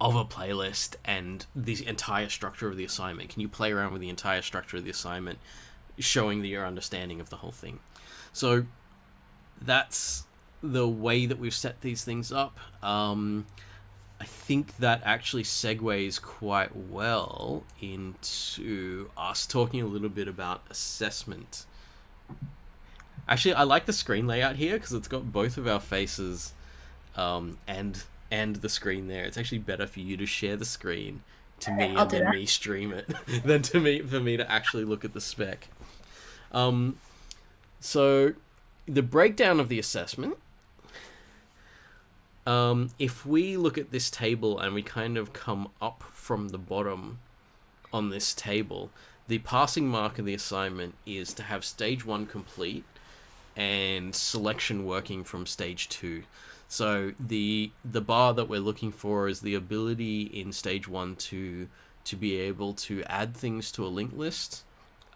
playlist and the entire structure of the assignment? Can you play around with the entire structure of the assignment, showing your understanding of the whole thing? So that's the way that we've set these things up, I think that actually segues quite well into us talking a little bit about assessment. Actually, I like the screen layout here because it's got both of our faces, and the screen there. It's actually better for you to share the screen to me I'll and do then that. me stream it than for me to actually look at the spec. So the breakdown of the assessment. If we look at this table and we kind of come up from the bottom on this table, the passing mark of the assignment is to have stage 1 complete and selection working from stage 2. So the bar that we're looking for is the ability in stage 1 to be able to add things to a linked list,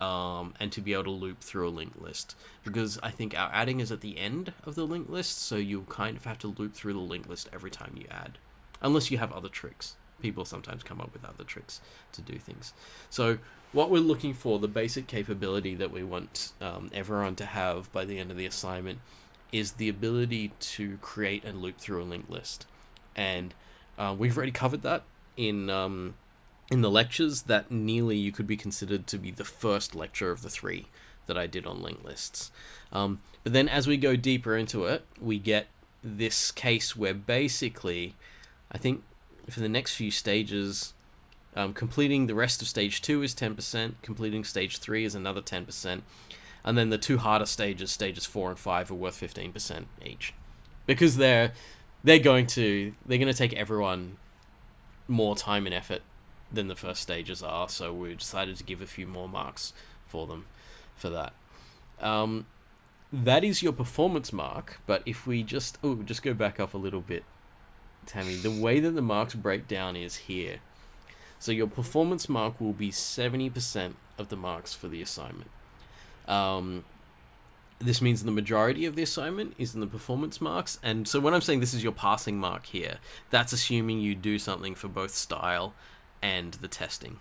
and to be able to loop through a linked list. Because I think our adding is at the end of the linked list, so you kind of have to loop through the linked list every time you add. Unless you have other tricks. People sometimes come up with other tricks to do things. So what we're looking for, the basic capability that we want everyone to have by the end of the assignment, is the ability to create and loop through a linked list. And we've already covered that in the lectures. That nearly you could be considered to be the first lecture of the 3 that I did on linked lists. But then as we go deeper into it, we get this case where basically, I think for the next few stages, completing the rest of stage 2 is 10%, completing stage 3 is another 10%, and then the 2 harder stages, stages 4 and 5, are worth 15% each. Because they're going to take everyone more time and effort than the first stages are, so we decided to give a few more marks for them for that. That is your performance mark, but if we just go back up a little bit, Tammy, the way that the marks break down is here. So your performance mark will be 70% of the marks for the assignment. This means the majority of the assignment is in the performance marks, and so when I'm saying this is your passing mark here, that's assuming you do something for both style and the testing.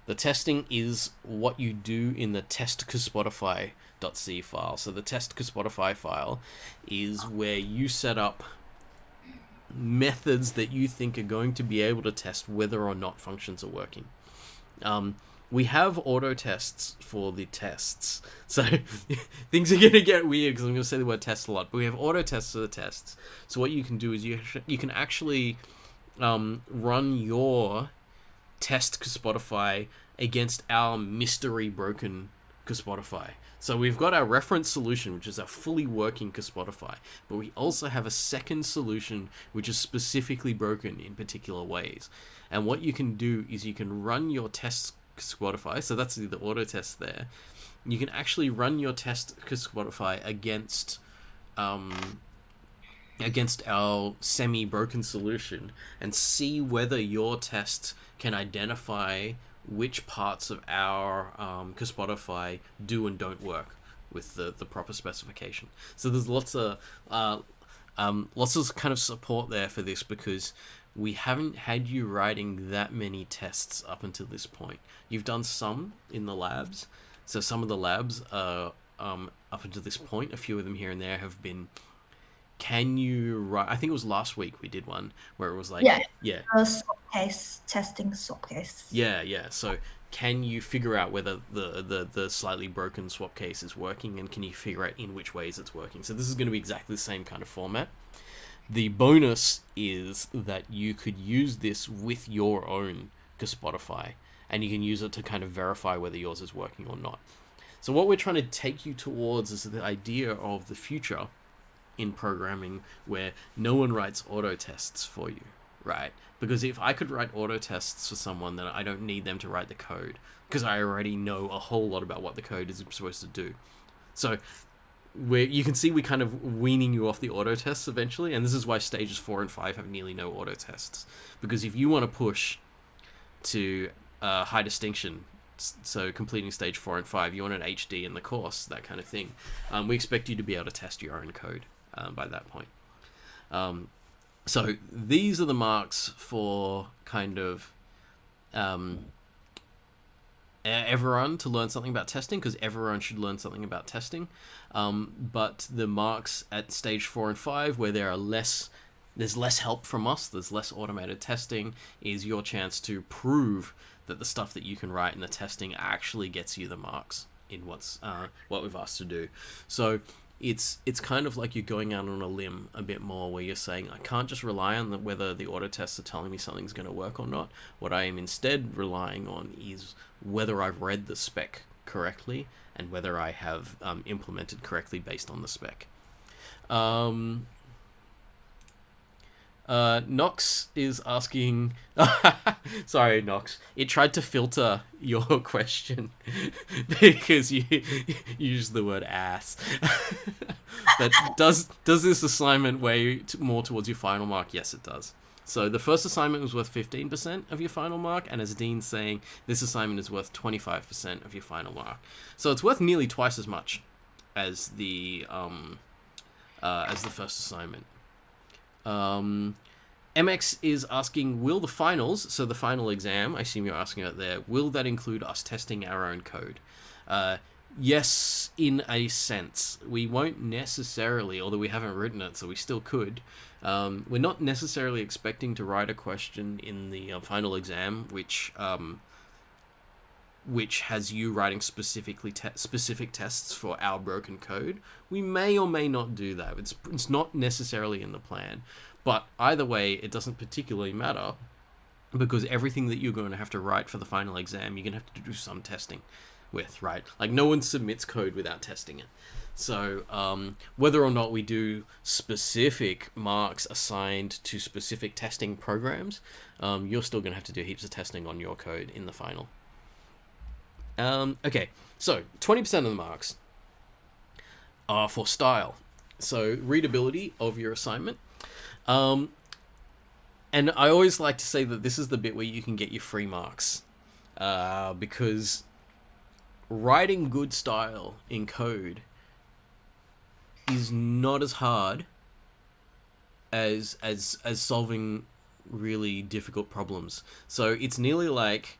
The testing is what you do in the test.CSpotify.c file. So the test.CSpotify file is where you set up methods that you think are going to be able to test whether or not functions are working. We have auto tests for the tests, so things are going to get weird because I'm going to say the word test a lot, but we have auto tests for the tests. So what you can do is you can actually run your test CSpotify against our mystery broken CSpotify. So we've got our reference solution, which is our fully working CSpotify, but we also have a second solution which is specifically broken in particular ways. And what you can do is you can run your test CSpotify, so that's the auto test there. You can actually run your test CSpotify against our semi-broken solution and see whether your test can identify which parts of our CSpotify do and don't work with the proper specification. So there's lots of kind of support there for this, because we haven't had you writing that many tests up until this point. You've done some in the labs, so some of the labs up until this point, a few of them here and there have been, can you write? I think it was last week we did one where it was like, yeah, swap case testing, swap case. Yeah. So can you figure out whether the slightly broken swap case is working, and can you figure out in which ways it's working? So this is going to be exactly the same kind of format. The bonus is that you could use this with your own CSpotify, and you can use it to kind of verify whether yours is working or not. So what we're trying to take you towards is the idea of the future in programming where no one writes auto tests for you, right? Because if I could write auto tests for someone, then I don't need them to write the code, because I already know a whole lot about what the code is supposed to do. So you can see we kind of weaning you off the auto tests eventually, and this is why stages 4 and 5 have nearly no auto tests. Because if you want to push to high distinction, so completing stage 4 and 5, you want an HD in the course, that kind of thing, we expect you to be able to test your own code by that point. So these are the marks for kind of everyone to learn something about testing, because everyone should learn something about testing. But the marks at stage 4 and 5, where there's less help from us, there's less automated testing, is your chance to prove that the stuff that you can write in the testing actually gets you the marks in what we've asked to do. So it's kind of like you're going out on a limb a bit more, where you're saying, I can't just rely on whether the auto tests are telling me something's going to work or not. What I am instead relying on is whether I've read the spec correctly and whether I have implemented correctly based on the spec. Nox is asking... Sorry, Nox. It tried to filter your question because you used the word ass. But does this assignment weigh more towards your final mark? Yes, it does. So the first assignment was worth 15% of your final mark, and as Dean's saying, this assignment is worth 25% of your final mark. So it's worth nearly twice as much as the first assignment. MX is asking, will the finals, so the final exam, I assume you're asking about there, will that include us testing our own code? Yes, in a sense. We won't necessarily, although we haven't written it, so we still could. We're not necessarily expecting to write a question in the final exam, which has you writing specific tests for our broken code. We may or may not do that. It's not necessarily in the plan. But either way, it doesn't particularly matter, because everything that you're going to have to write for the final exam, you're going to have to do some testing with, right? Like, no one submits code without testing it. So whether or not we do specific marks assigned to specific testing programs, you're still going to have to do heaps of testing on your code in the final. Okay, so 20% of the marks are for style. So readability of your assignment. And I always like to say that this is the bit where you can get your free marks, because writing good style in code is not as hard as solving really difficult problems. So it's nearly like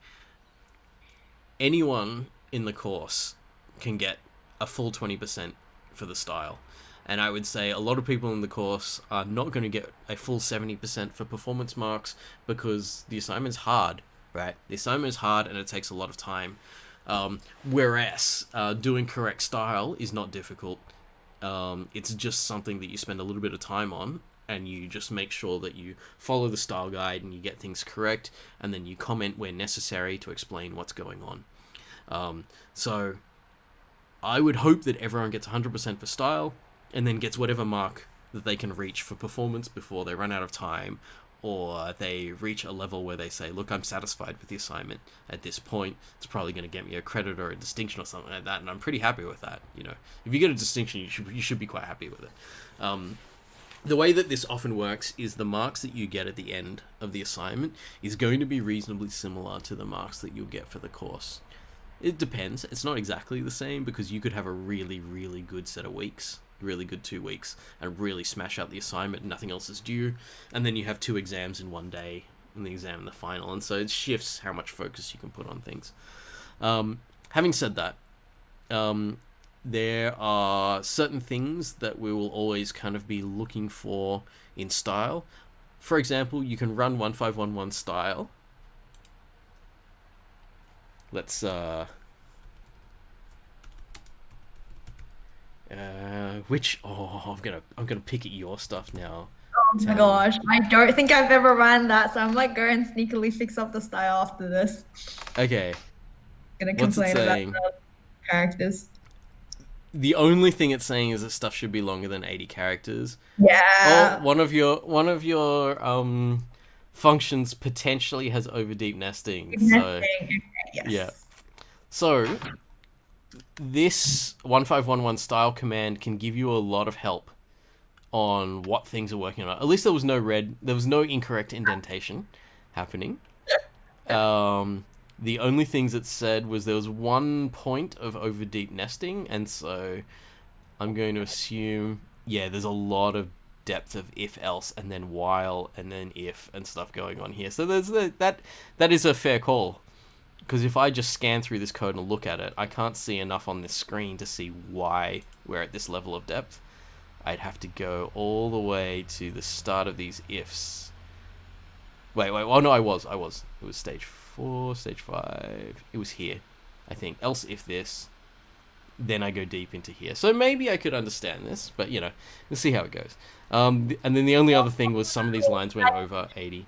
anyone in the course can get a full 20% for the style. And I would say a lot of people in the course are not going to get a full 70% for performance marks, because the assignment's hard, right? The assignment is hard and it takes a lot of time. Whereas doing correct style is not difficult. It's just something that you spend a little bit of time on, and you just make sure that you follow the style guide and you get things correct, and then you comment where necessary to explain what's going on. So I would hope that everyone gets 100% for style, and then gets whatever mark that they can reach for performance before they run out of time, or they reach a level where they say, look, I'm satisfied with the assignment at this point. It's probably going to get me a credit or a distinction or something like that, and I'm pretty happy with that. You know, if you get a distinction, you should be quite happy with it. The way that this often works is the marks that you get at the end of the assignment is going to be reasonably similar to the marks that you'll get for the course. It depends. It's not exactly the same, because you could have a really, really good set of weeks, really good 2 weeks, and really smash out the assignment and nothing else is due, and then you have 2 exams in one day, and the exam and the final, and so it shifts how much focus you can put on things. Having said that, there are certain things that we will always kind of be looking for in style. For example, you can run 1511 style. Let's I'm gonna pick at your stuff now. Oh my gosh, I don't think I've ever run that, so I'm like go and sneakily fix up the style after this. Okay. Gonna complain about the characters. The only thing it's saying is that stuff should be longer than 80 characters. Yeah. Oh, one of your functions potentially has over deep nesting. So yes. Yeah. So this 1511 style command can give you a lot of help on what things are working on. At least there was no incorrect indentation happening. The only things it said was there was 1 point of over deep nesting, and so I'm going to assume, yeah, there's a lot of depth of if else and then while and then if and stuff going on here. So there's that is a fair call Because if I just scan through this code and look at it, I can't see enough on this screen to see why we're at this level of depth. I'd have to go all the way to the start of these ifs. Wait. Oh, no, I was. It was stage 4, stage 5. It was here, I think. Else if this. Then I go deep into here. So maybe I could understand this, but, you know, let's see how it goes. And then the only other thing was some of these lines went over 80.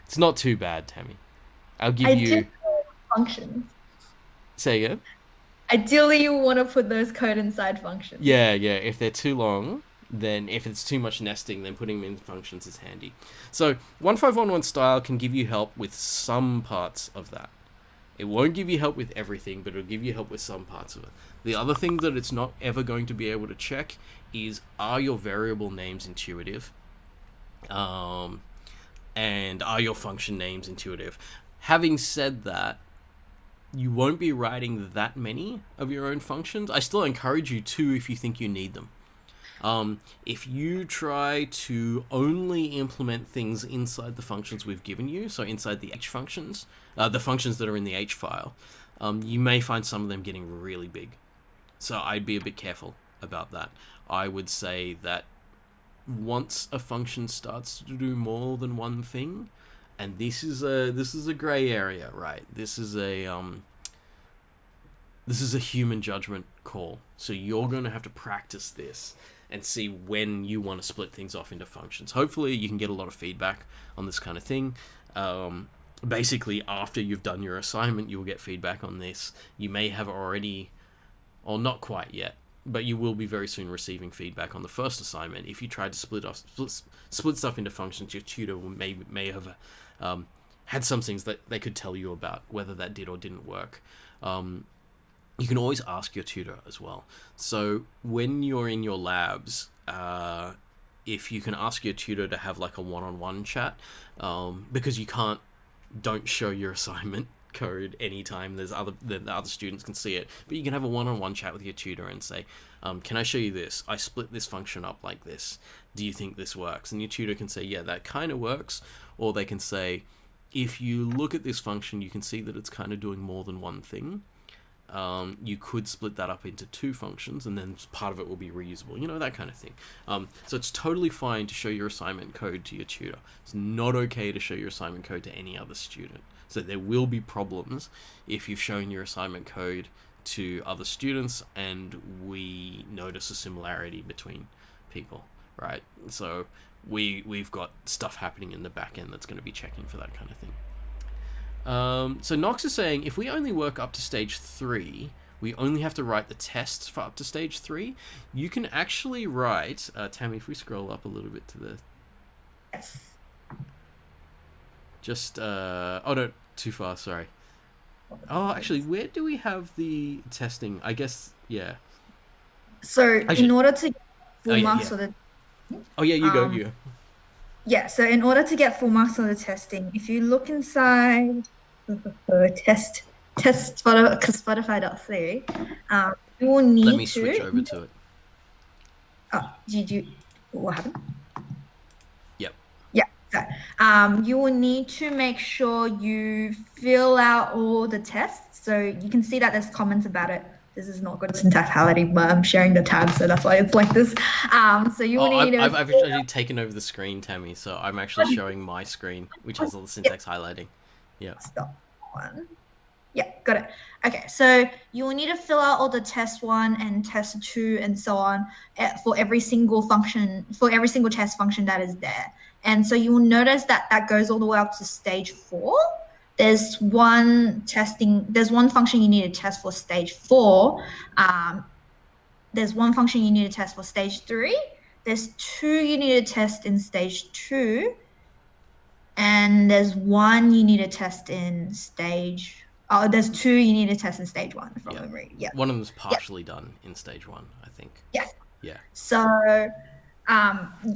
It's not too bad, Tammy. I'll give you... functions. Say again? Ideally, you want to put those code inside functions. Yeah. If they're too long, then if it's too much nesting, then putting them in functions is handy. So 1511 style can give you help with some parts of that. It won't give you help with everything, but it'll give you help with some parts of it. The other thing that it's not ever going to be able to check is, are your variable names intuitive? And are your function names intuitive? Having said that, you won't be writing that many of your own functions. I still encourage you to if you think you need them. If you try to only implement things inside the functions we've given you, so inside the H functions, the functions that are in the H file, you may find some of them getting really big. So I'd be a bit careful about that. I would say that once a function starts to do more than one thing, and this is a gray area, right? This is a human judgment call. So you're going to have to practice this and see when you want to split things off into functions. Hopefully you can get a lot of feedback on this kind of thing. Basically, after you've done your assignment, you'll get feedback on this. You may have already, or not quite yet, but you will be very soon receiving feedback on the first assignment. If you tried to split stuff into functions, your tutor may have had some things that they could tell you about, whether that did or didn't work. You can always ask your tutor as well. So when you're in your labs, if you can ask your tutor to have like a one-on-one chat, because don't show your assignment code anytime the other students can see it, but you can have a one-on-one chat with your tutor and say, can I show you this? I split this function up like this. Do you think this works? And your tutor can say, yeah, that kind of works. Or they can say, if you look at this function, you can see that it's kind of doing more than one thing. You could split that up into 2 functions, and then part of it will be reusable, that kind of thing. So it's totally fine to show your assignment code to your tutor. It's not okay to show your assignment code to any other student. So there will be problems if you've shown your assignment code to other students and we notice a similarity between people, right? So we've got stuff happening in the back end that's going to be checking for that kind of thing. So Nox is saying, if we only work up to stage 3, we only have to write the tests for up to stage 3. You can actually write, Tammy, if we scroll up a little bit to the... Yes. Just, oh no, too far, sorry. Oh, actually, where do we have the testing? I guess, yeah. So in order to get full marks yeah. for the... Oh yeah, you go. Yeah, so in order to get full marks on the testing, if you look inside Spotify.c, you will need to... Let me switch over to it. Oh, what happened? Yep. Yeah, so you will need to make sure you fill out all the tests. So you can see that there's comments about it. This is not good syntacticality, but I'm sharing the tab, so that's why it's like this. So you will need to... I've actually taken over the screen, Tammy, so I'm actually showing my screen, which has all the syntax highlighting. Yeah. Stop one. Yeah, got it. Okay, so you will need to fill out all the test 1 and test 2 and so on for every single function, for every single test function that is there. And so you will notice that that goes all the way up to stage 4. There's one function you need to test for stage 4. There's one function you need to test for stage 3. There's 2 you need to test in stage 2. And there's 1 you need to test in stage... Oh, there's 2 you need to test in stage 1 from memory. Yeah. One of them's partially done in stage 1, I think. Yes. Yeah. So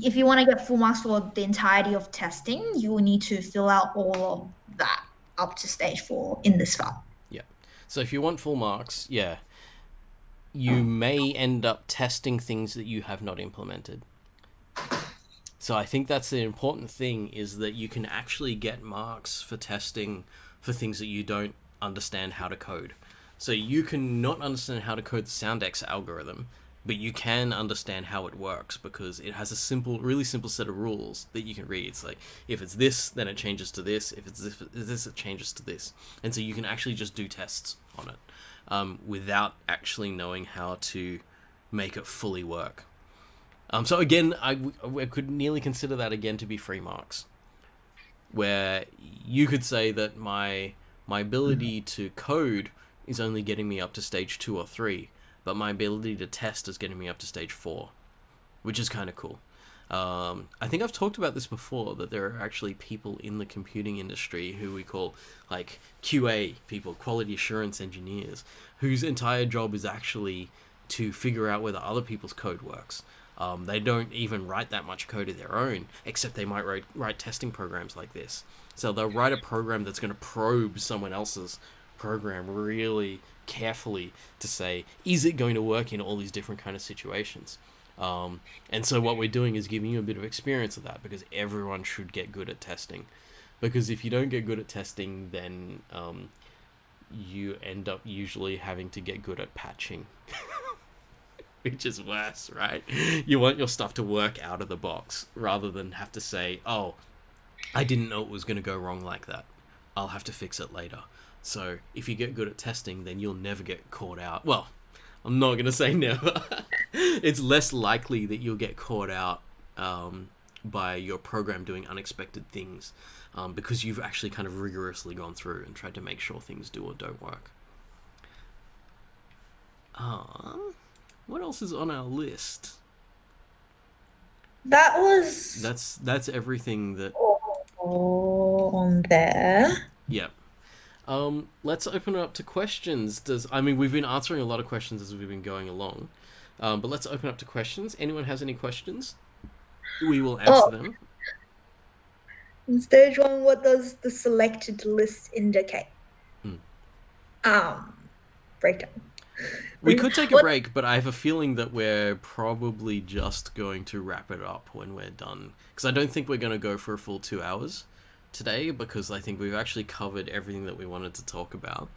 if you want to get full marks for the entirety of testing, you will need to fill out all of that up to stage 4 in this file. Yeah. So if you want full marks, you may end up testing things that you have not implemented. So I think that's the important thing, is that you can actually get marks for testing for things that you don't understand how to code. So you can not understand how to code the SoundX algorithm, but you can understand how it works because it has a really simple set of rules that you can read. It's like, if it's this, then it changes to this. If it's this, it changes to this. And so you can actually just do tests on it without actually knowing how to make it fully work. So again, I could nearly consider that again to be free marks, where you could say that my ability to code is only getting me up to stage 2 or 3, but my ability to test is getting me up to stage 4, which is kind of cool. I think I've talked about this before, that there are actually people in the computing industry who we call like QA people, quality assurance engineers, whose entire job is actually to figure out whether other people's code works. They don't even write that much code of their own, except they might write testing programs like this. So they'll write a program that's going to probe someone else's program really carefully to say, is it going to work in all these different kind of situations? And so what we're doing is giving you a bit of experience of that, because everyone should get good at testing. Because if you don't get good at testing, then you end up usually having to get good at patching. Which is worse, right? You want your stuff to work out of the box rather than have to say, oh, I didn't know it was going to go wrong like that. I'll have to fix it later. So if you get good at testing, then you'll never get caught out. Well, I'm not going to say never. It's less likely that you'll get caught out by your program doing unexpected things because you've actually kind of rigorously gone through and tried to make sure things do or don't work. What else is on our list? That's everything that on there. Yep. Let's open it up to questions. We've been answering a lot of questions as we've been going along, but let's open up to questions. Anyone has any questions? We will answer them. In stage 1, what does the selected list indicate? Breakdown. We could take a break, but I have a feeling that we're probably just going to wrap it up when we're done. Because I don't think we're going to go for a full 2 hours today, because I think we've actually covered everything that we wanted to talk about.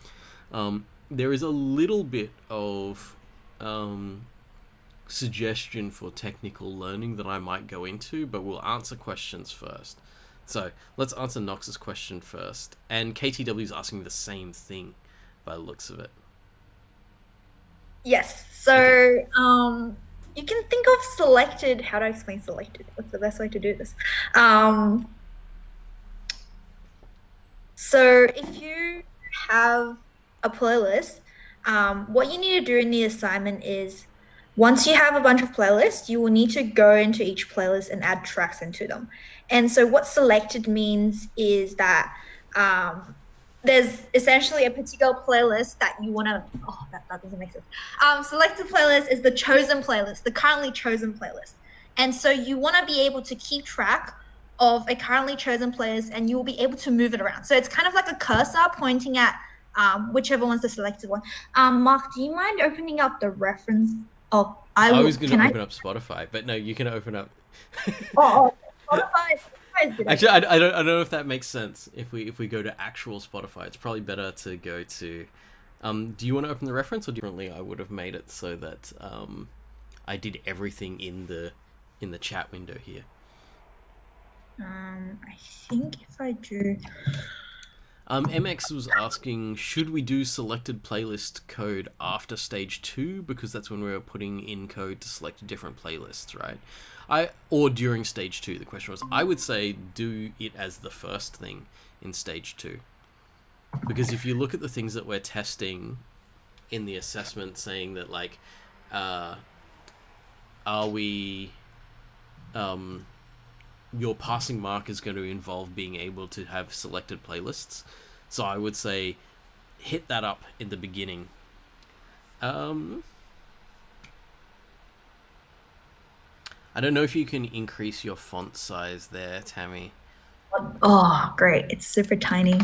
There is a little bit of suggestion for technical learning that I might go into, but we'll answer questions first. So let's answer Nox's question first. And KTW is asking the same thing by the looks of it. Yes. So okay. You can think of selected. How do I explain selected? What's the best way to do this? So if you have a playlist, what you need to do in the assignment is, once you have a bunch of playlists, you will need to go into each playlist and add tracks into them. And so what selected means is that there's essentially a particular playlist that you want to, that doesn't make sense. Selected playlist is the chosen playlist, the currently chosen playlist. And so you want to be able to keep track of a currently chosen playlist, and you will be able to move it around. So it's kind of like a cursor pointing at whichever one's the selected one. Mark, do you mind opening up the reference? Oh, I was going to open up Spotify, but no, you can open up. Spotify. Actually, I don't know if that makes sense. If we go to actual Spotify, it's probably better to go to. Do you want to open the reference, or differently? I would have made it so that I did everything in the chat window here. I think if I do. MX was asking, should we do selected playlist code after stage 2, because that's when we were putting in code to select different playlists, right? Or during stage 2, the question was. I would say do it as the first thing in stage 2. Because if you look at the things that we're testing in the assessment, saying that, like, are we... your passing mark is going to involve being able to have selected playlists. So I would say hit that up in the beginning. I don't know if you can increase your font size there, Tammy. Oh, great. It's super tiny.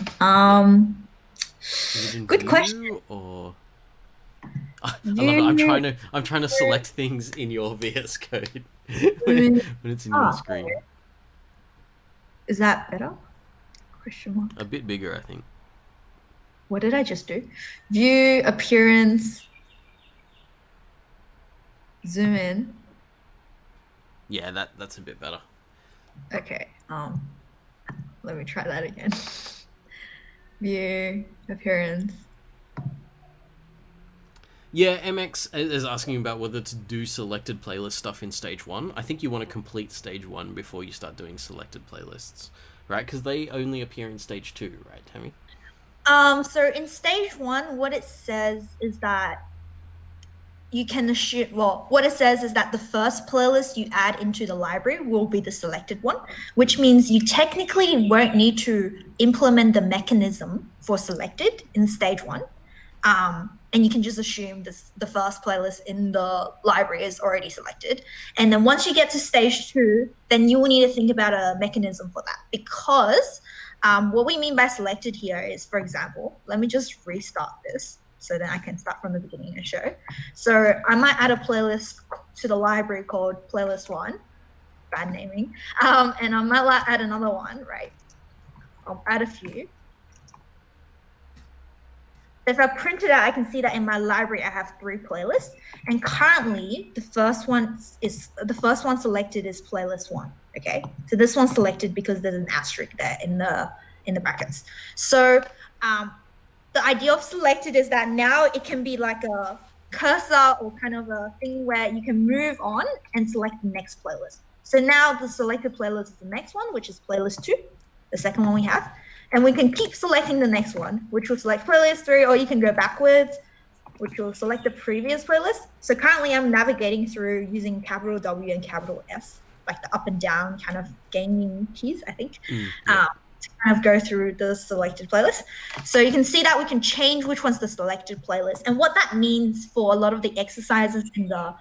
Good question. Or... I love it. I'm trying to select things in your VS Code when it's in your screen. Is that better? Question mark. A bit bigger, I think. What did I just do? View, appearance, zoom in. Yeah, that's a bit better. Okay. Let me try that again. View, appearance. Yeah, MX is asking about whether to do selected playlist stuff in stage 1. I think you want to complete stage 1 before you start doing selected playlists, right? Because they only appear in stage 2, right, Tammy? So in stage 1, what it says is that you can assume, well, what it says is that the first playlist you add into the library will be the selected one, which means you technically won't need to implement the mechanism for selected in stage 1. And you can just assume the first playlist in the library is already selected. And then once you get to stage 2, then you will need to think about a mechanism for that, because what we mean by selected here is, for example, let me just restart this so then I can start from the beginning and show. So I might add a playlist to the library called playlist 1, bad naming, and I might add another one, right? I'll add a few. If I print it out, I can see that in my library I have 3 playlists, and currently the first one selected is playlist 1. Okay, so this one's selected because there's an asterisk there in the brackets. So the idea of selected is that now it can be like a cursor or kind of a thing where you can move on and select the next playlist. So now the selected playlist is the next one, which is playlist 2, the second one we have. And we can keep selecting the next one, which will select playlist 3, or you can go backwards, which will select the previous playlist. So currently I'm navigating through using capital W and capital S, like the up and down kind of gaming keys, I think, to kind of go through the selected playlist. So you can see that we can change which one's the selected playlist. And what that means for a lot of the exercises in the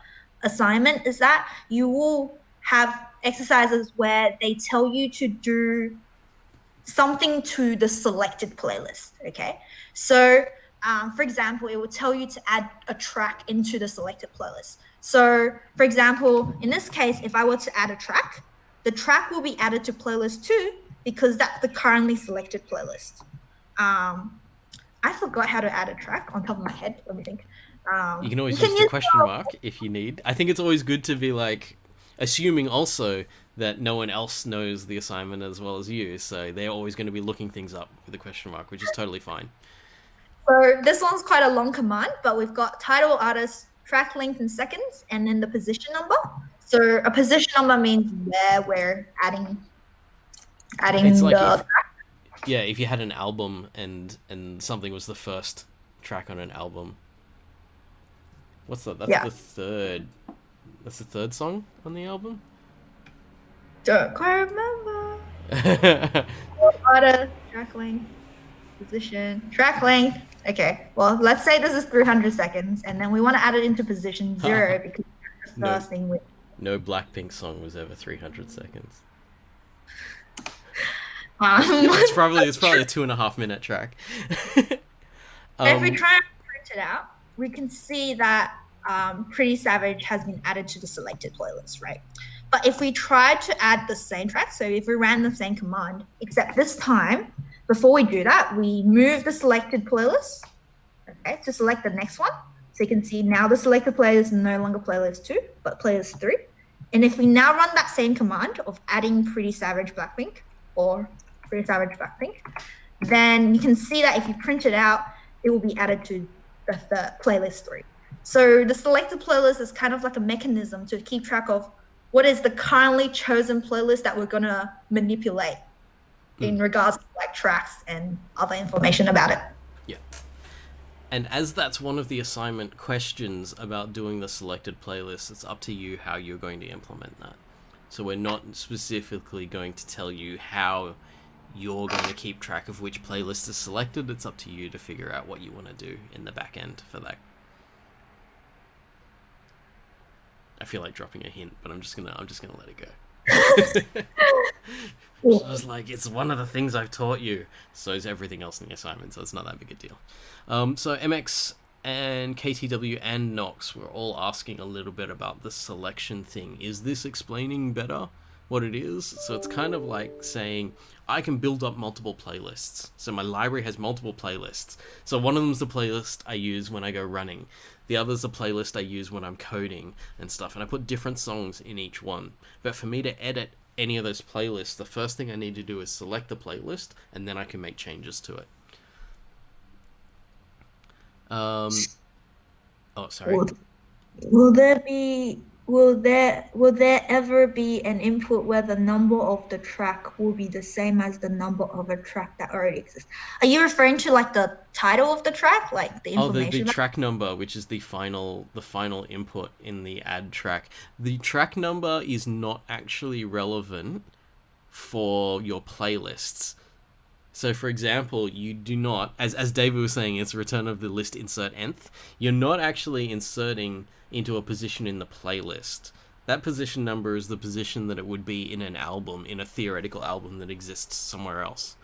assignment is that you will have exercises where they tell you to do something to the selected playlist. Okay, so for example, it will tell you to add a track into the selected playlist. So for example, in this case, if I were to add a track, the track will be added to playlist 2 because that's the currently selected playlist. I forgot how to add a track on top of my head. Let me think. You can always use the question mark if you need. I think it's always good to be like, assuming also that no one else knows the assignment as well as you, so they're always going to be looking things up with a question mark, which is totally fine. So this one's quite a long command, but we've got title, artist, track length in seconds, and then the position number. So a position number means where we're adding it's like the track. if you had an album and something was the first track on an album. What's that? That's the third song on the album? Don't quite remember. Artist, track length, position, track length. Okay, well, let's say this is 300 seconds, and then we want to add it into position 0 because that's the first thing we... No Blackpink song was over 300 seconds. It's probably a 2.5 minute track. If we try and print it out, we can see that Pretty Savage has been added to the selected playlist, right? But if we tried to add the same track, so if we ran the same command, except this time, before we do that, we move the selected playlist, okay, to select the next one. So you can see now the selected playlist is no longer playlist 2, but playlist 3. And if we now run that same command of adding Pretty Savage Blackpink or Pretty Savage Blackpink, then you can see that if you print it out, it will be added to the playlist 3. So the selected playlist is kind of like a mechanism to keep track of what is the currently chosen playlist that we're going to manipulate in regards to like tracks and other information about it. Yeah. And as that's one of the assignment questions about doing the selected playlist, it's up to you how you're going to implement that. So we're not specifically going to tell you how you're going to keep track of which playlist is selected. It's up to you to figure out what you want to do in the back end for that. I feel like dropping a hint, but I'm just gonna let it go. I was like, it's one of the things I've taught you. So is everything else in the assignment, so it's not that big a deal. So MX and KTW and Nox were all asking a little bit about the selection thing. Is this explaining better what it is. So it's kind of like saying I can build up multiple playlists. So my library has multiple playlists. So one of them's the playlist I use when I go running. The other's the playlist I use when I'm coding and stuff. And I put different songs in each one. But for me to edit any of those playlists, the first thing I need to do is select the playlist, and then I can make changes to it. Oh, sorry. Will there ever be an input where the number of the track will be the same as the number of a track that already exists? Are you referring to like the title of the track, like the information? The track number, which is the final input in the add track. The track number is not actually relevant for your playlists. So, for example, you do not, as David was saying, it's return of the list insert nth. You're not actually inserting into a position in the playlist. That position number is the position that it would be in an album, in a theoretical album that exists somewhere else.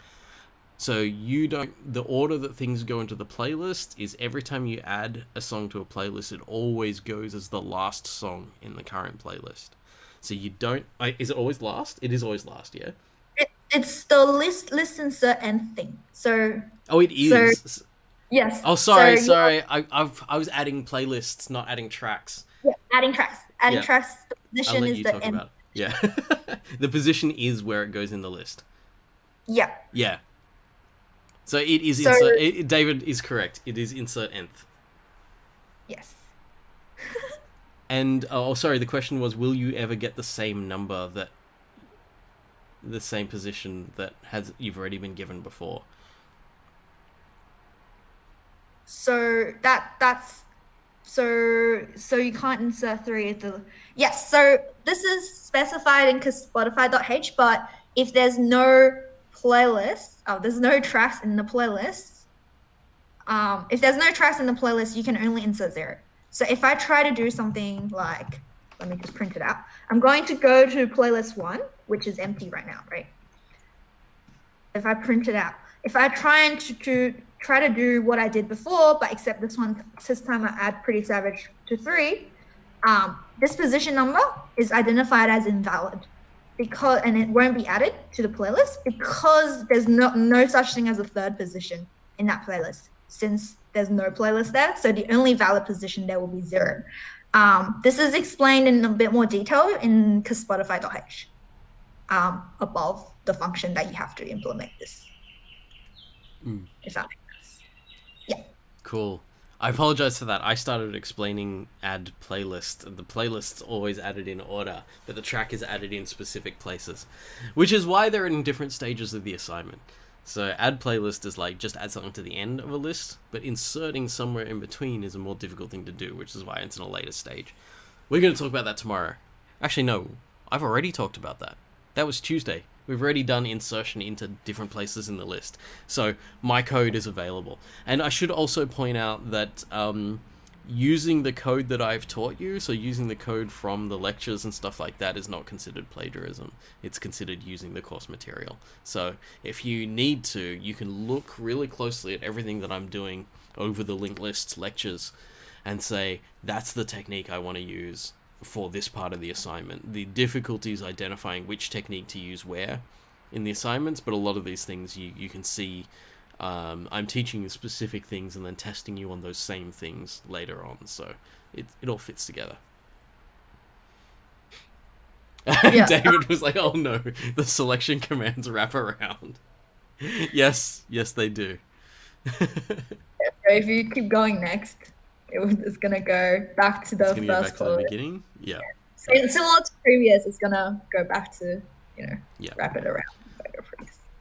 So the order that things go into the playlist is every time you add a song to a playlist, it always goes as the last song in the current playlist. So you don't, is it always last? It is always last, yeah? It's the list insert nth thing. So. Oh, it is. So, yes. Oh, sorry. I was adding playlists, not adding tracks. Yeah, adding tracks. Tracks. The position is the nth. Yeah. The position is where it goes in the list. Yeah. Yeah. So it is David is correct. It is insert nth. Yes. And the question was, will you ever get the same number the same position that you've already been given before? So that's so you can't insert 3 at the yes. So this is specified in CSpotify.h, but if there's no playlist, there's no tracks in the playlist. If there's no tracks in the playlist, you can only insert 0. So if I try to do something like, let me just print it out. I'm going to go to playlist 1, which is empty right now, right? If I print it out, if I try to do what I did before, but except this time I add Pretty Savage to 3, this position number is identified as invalid and it won't be added to the playlist because there's no such thing as a third position in that playlist since there's no playlist there. So the only valid position there will be 0. This is explained in a bit more detail in CSpotify.h above the function that you have to implement this. If that makes sense. Yeah. Cool. I apologize for that. I started explaining add playlist. The playlist's always added in order, but the track is added in specific places, which is why they're in different stages of the assignment. So add playlist is like just add something to the end of a list, but inserting somewhere in between is a more difficult thing to do, which is why it's in a later stage. We're going to talk about that tomorrow. Actually, no, I've already talked about that. That was Tuesday. We've already done insertion into different places in the list. So my code is available. And I should also point out that using the code that I've taught you, so using the code from the lectures and stuff like that, is not considered plagiarism. It's considered using the course material. So if you need to, you can look really closely at everything that I'm doing over the linked lists lectures and say, that's the technique I want to use for this part of the assignment. The difficulty is identifying which technique to use where in the assignments, but a lot of these things you can see I'm teaching you specific things and then testing you on those same things later on, so it all fits together. Yeah. David was like, oh no, the selection commands wrap around. Yes, they do. If you keep going next, it's going to go back to the first back to the beginning. Yeah. So similar to previous, it's going to go back to, wrap it around.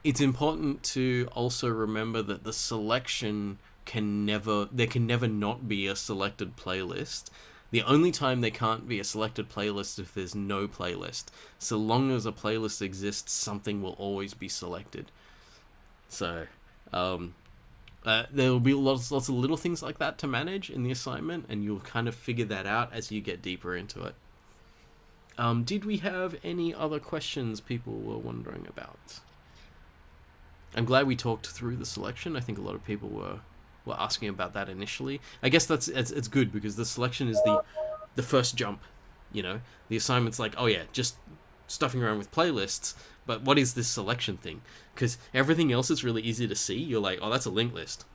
It's important to also remember that the selection there can never not be a selected playlist. The only time there can't be a selected playlist if there's no playlist. So long as a playlist exists, something will always be selected. So, there will be lots of little things like that to manage in the assignment, and you'll kind of figure that out as you get deeper into it. Did we have any other questions people were wondering about? I'm glad we talked through the selection. I think a lot of people were asking about that initially. I guess it's good because the selection is the first jump. The assignment's like, oh yeah, just stuffing around with playlists, but what is this selection thing? Because everything else is really easy to see. You're like, oh, that's a linked list.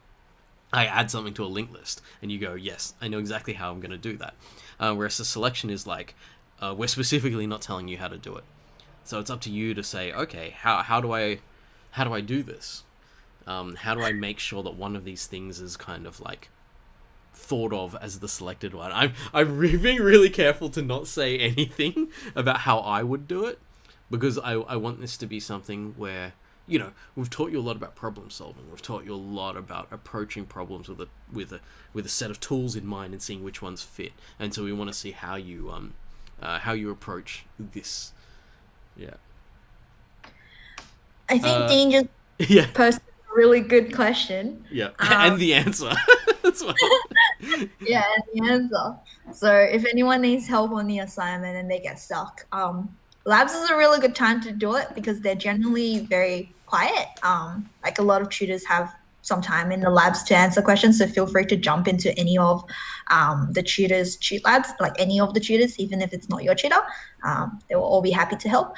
I add something to a linked list, and you go, yes, I know exactly how I'm going to do that. Whereas the selection is like, we're specifically not telling you how to do it. So it's up to you to say, okay, how do I do this? How do I make sure that one of these things is kind of like thought of as the selected one? I'm being really careful to not say anything about how I would do it, because I want this to be something where, you know, we've taught you a lot about problem solving. We've taught you a lot about approaching problems with a set of tools in mind and seeing which ones fit. And so we want to see how you approach this. Yeah. I think Dean just posted a really good question. Yeah, and the answer. That's what... Yeah, and the answer. So if anyone needs help on the assignment and they get stuck, labs is a really good time to do it because they're generally very quiet. Like a lot of tutors have some time in the labs to answer questions, so feel free to jump into any of the tutors' tute labs, like any of the tutors, even if it's not your tutor. They will all be happy to help.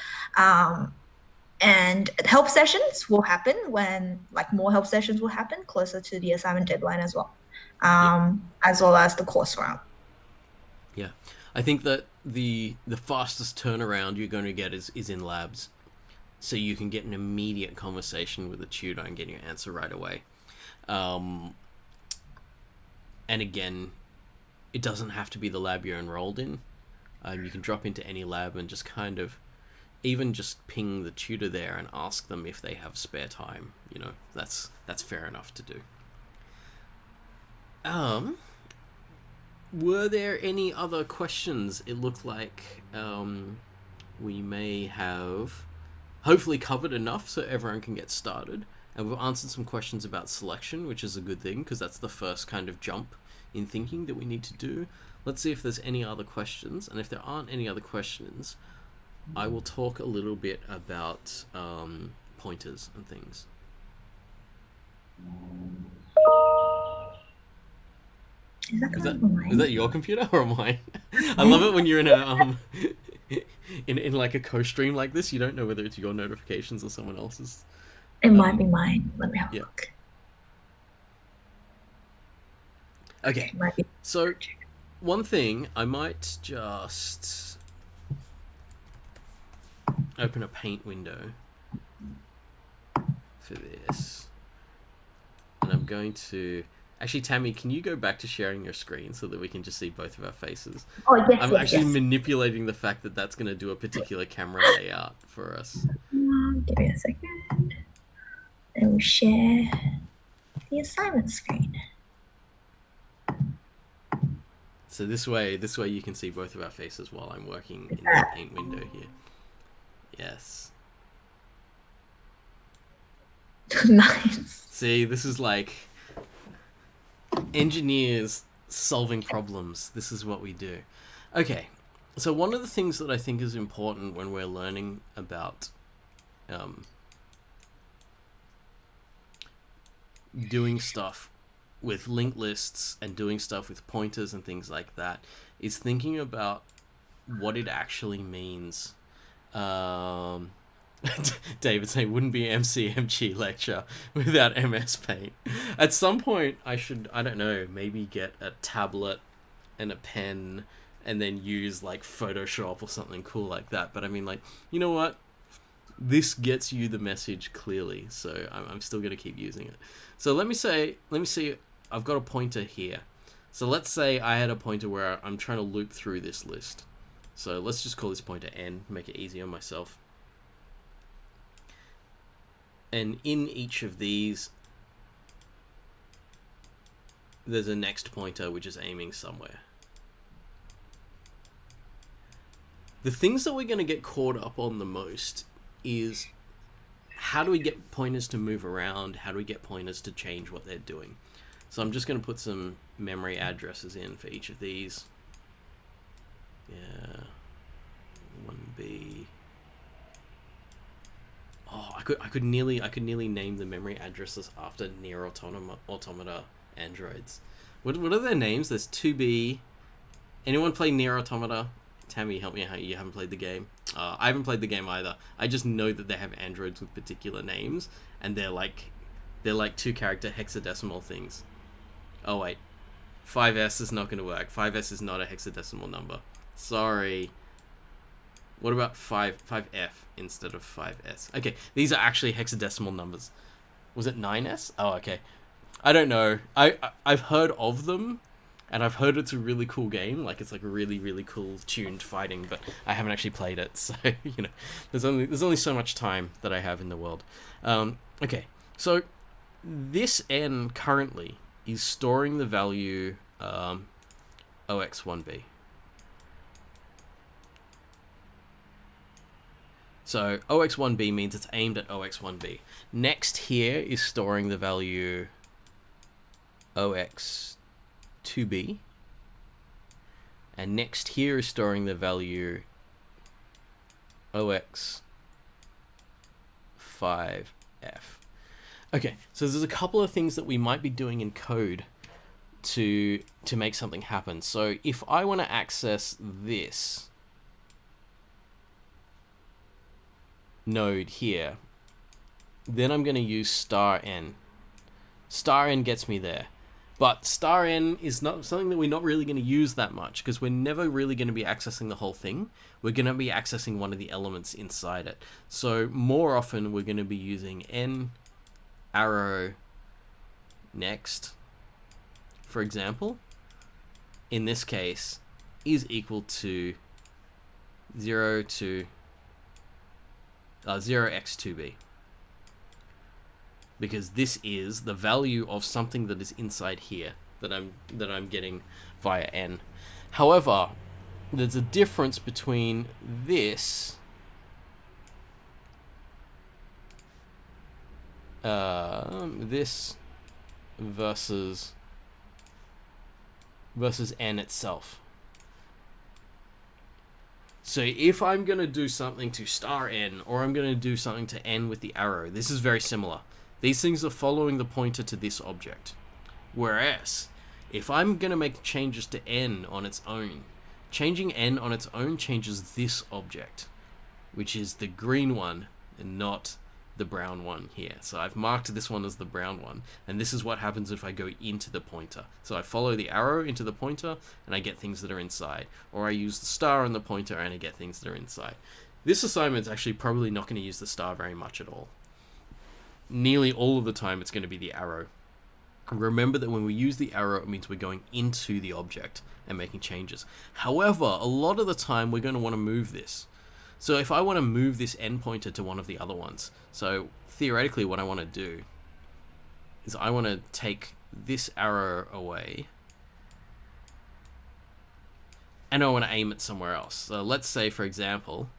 And help sessions will happen when, like, more help sessions will happen closer to the assignment deadline as well, as well as the course round. Yeah, I think that the fastest turnaround you're going to get is in labs, so you can get an immediate conversation with the tutor and get your answer right away. And again, it doesn't have to be the lab you're enrolled in. You can drop into any lab and just kind of even just ping the tutor there and ask them if they have spare time. You know, that's fair enough to do. Were there any other questions? It looked like we may have hopefully covered enough so everyone can get started. And we've answered some questions about selection, which is a good thing because that's the first kind of jump in thinking that we need to do. Let's see if there's any other questions. And if there aren't any other questions, I will talk a little bit about pointers and things. Is that your computer or mine? I love it when you're in a in like a co-stream like this. You don't know whether it's your notifications or someone else's. It might be mine. Let me have a look. Okay. So one thing, I might just open a paint window for this. And I'm going to... Actually, Tammy, can you go back to sharing your screen so that we can just see both of our faces? Oh, yes, I'm actually manipulating the fact that that's going to do a particular camera layout for us. Give me a second. And we'll share the assignment screen. So this way you can see both of our faces while I'm working in the paint window here. Yes. Nice. See, this is like engineers solving problems. This is what we do. Okay, so one of the things that I think is important when we're learning about doing stuff with linked lists and doing stuff with pointers and things like that is thinking about what it actually means. David saying wouldn't be MCMG lecture without MS Paint. At some point I don't know, maybe get a tablet and a pen and then use like Photoshop or something cool like that. But I mean, like, you know what? This gets you the message clearly, so I'm still going to keep using it. So let me see, I've got a pointer here. So let's say I had a pointer where I'm trying to loop through this list. So let's just call this pointer N, make it easy on myself. And in each of these, there's a next pointer which is aiming somewhere. The things that we're going to get caught up on the most is how do we get pointers to move around? How do we get pointers to change what they're doing? So I'm just going to put some memory addresses in for each of these. Yeah, 1B. Oh, I could nearly name the memory addresses after Near Automata androids. What are their names? There's 2B. Anyone play Near Automata? Tammy, help me out. You haven't played the game. I haven't played the game either. I just know that they have androids with particular names, and they're like 2-character hexadecimal things. Oh wait, 5S is not going to work. 5S is not a hexadecimal number. Sorry. What about 5F instead of 5S? Okay, these are actually hexadecimal numbers. Was it 9S? Oh, okay. I don't know. I've heard of them, and I've heard it's a really cool game. Like, it's like really, really cool tuned fighting, but I haven't actually played it, so, you know, there's only so much time that I have in the world. Okay, so this N currently is storing the value OX1B. So OX1B means it's aimed at OX1B. Next here is storing the value OX2B. And next here is storing the value OX5F. Okay, so there's a couple of things that we might be doing in code to make something happen. So if I want to access this node here, then I'm going to use *n. *n gets me there. But *n is not something that we're not really going to use that much, because we're never really going to be accessing the whole thing. We're going to be accessing one of the elements inside it. So more often we're going to be using n arrow next, for example. In this case, is equal to 0x2b, because this is the value of something that is inside here that I'm getting via n. However, there's a difference between this versus n itself. So if I'm going to do something to *n, or I'm going to do something to n with the arrow, this is very similar. These things are following the pointer to this object. Whereas, if I'm going to make changes to n on its own, changing n on its own changes this object, which is the green one and not the brown one here. So I've marked this one as the brown one, and this is what happens if I go into the pointer. So I follow the arrow into the pointer and I get things that are inside, or I use the star on the pointer and I get things that are inside. This assignment's actually probably not going to use the star very much at all. Nearly all of the time it's going to be the arrow. Remember that when we use the arrow, it means we're going into the object and making changes. However, a lot of the time we're going to want to move this. So if I want to move this end pointer to one of the other ones, so theoretically what I want to do is I want to take this arrow away and I want to aim it somewhere else. So let's say, for example,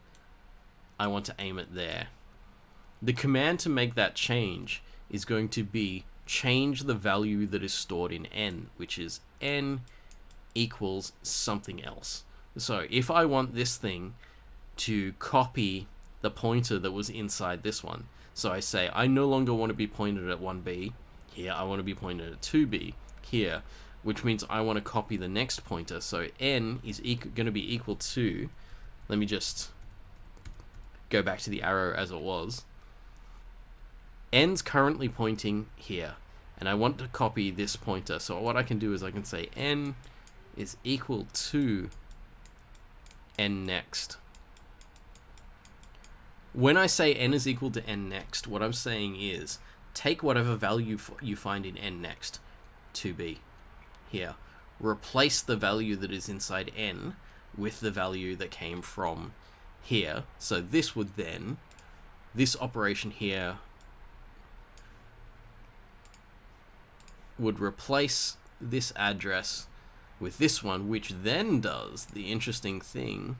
I want to aim it there. The command to make that change is going to be change the value that is stored in n, which is n equals something else. So if I want this thing to copy the pointer that was inside this one, so I say I no longer want to be pointed at 1b here, I want to be pointed at 2b here, which means I want to copy the next pointer. So n is going to be equal to, let me just go back to the arrow as it was. N's currently pointing here, and I want to copy this pointer. So what I can do is I can say n is equal to n next. When I say n is equal to n next, what I'm saying is take whatever value you find in n next, 2b, here, replace the value that is inside n with the value that came from here. So this would then, this operation here would replace this address with this one, which then does the interesting thing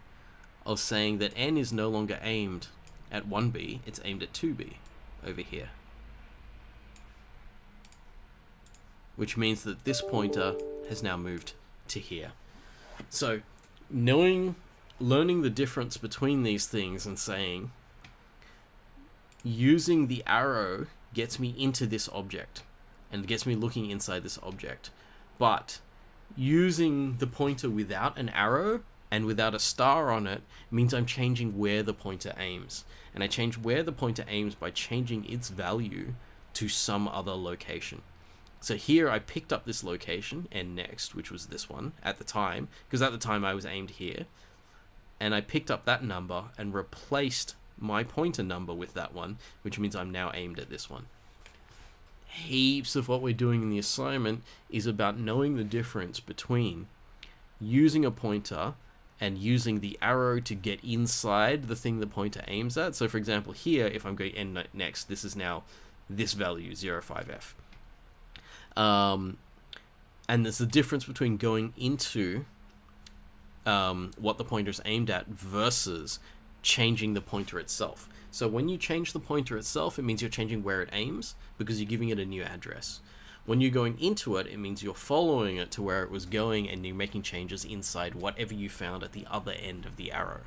of saying that n is no longer aimed at 1b, it's aimed at 2b over here. Which means that this pointer has now moved to here. So learning the difference between these things and saying using the arrow gets me into this object and gets me looking inside this object, but using the pointer without an arrow And without a star on it, means I'm changing where the pointer aims. And I change where the pointer aims by changing its value to some other location. So here I picked up this location, and next, which was this one at the time, because at the time I was aimed here, and I picked up that number and replaced my pointer number with that one, which means I'm now aimed at this one. Heaps of what we're doing in the assignment is about knowing the difference between using a pointer and using the arrow to get inside the thing the pointer aims at. So for example, here, if I'm going end next, this is now this value, 05F. And there's the difference between going into what the pointer is aimed at versus changing the pointer itself. So when you change the pointer itself, it means you're changing where it aims because you're giving it a new address. When you're going into it, it means you're following it to where it was going and you're making changes inside whatever you found at the other end of the arrow.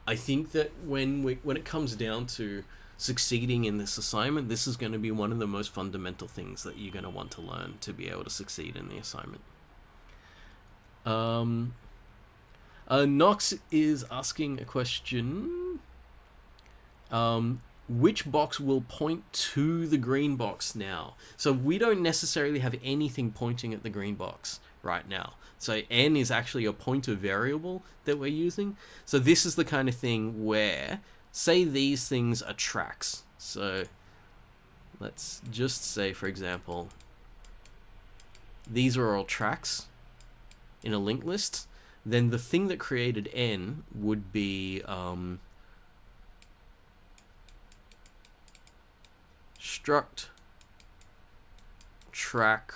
I think that when it comes down to succeeding in this assignment, this is going to be one of the most fundamental things that you're going to want to learn to be able to succeed in the assignment. Nox is asking a question. Which box will point to the green box now? So we don't necessarily have anything pointing at the green box right now. So n is actually a pointer variable that we're using. So this is the kind of thing where, say these things are tracks. So let's just say, for example, these are all tracks in a linked list. Then the thing that created n would be struct track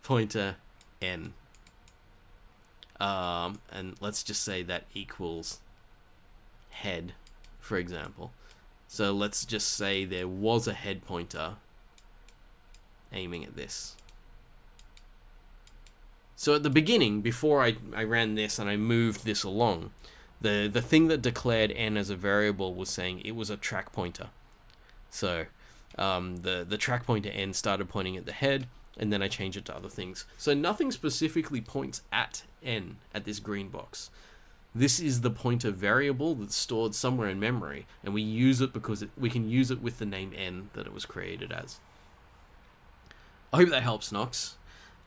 pointer n, and let's just say that equals head, for example. So let's just say there was a head pointer aiming at this. So at the beginning, before I ran this and I moved this along, the thing that declared n as a variable was saying it was a track pointer. So the track pointer n started pointing at the head, and then I changed it to other things. So nothing specifically points at n at this green box. This is the pointer variable that's stored somewhere in memory, and we use it because we can use it with the name n that it was created as. I hope that helps, Nox.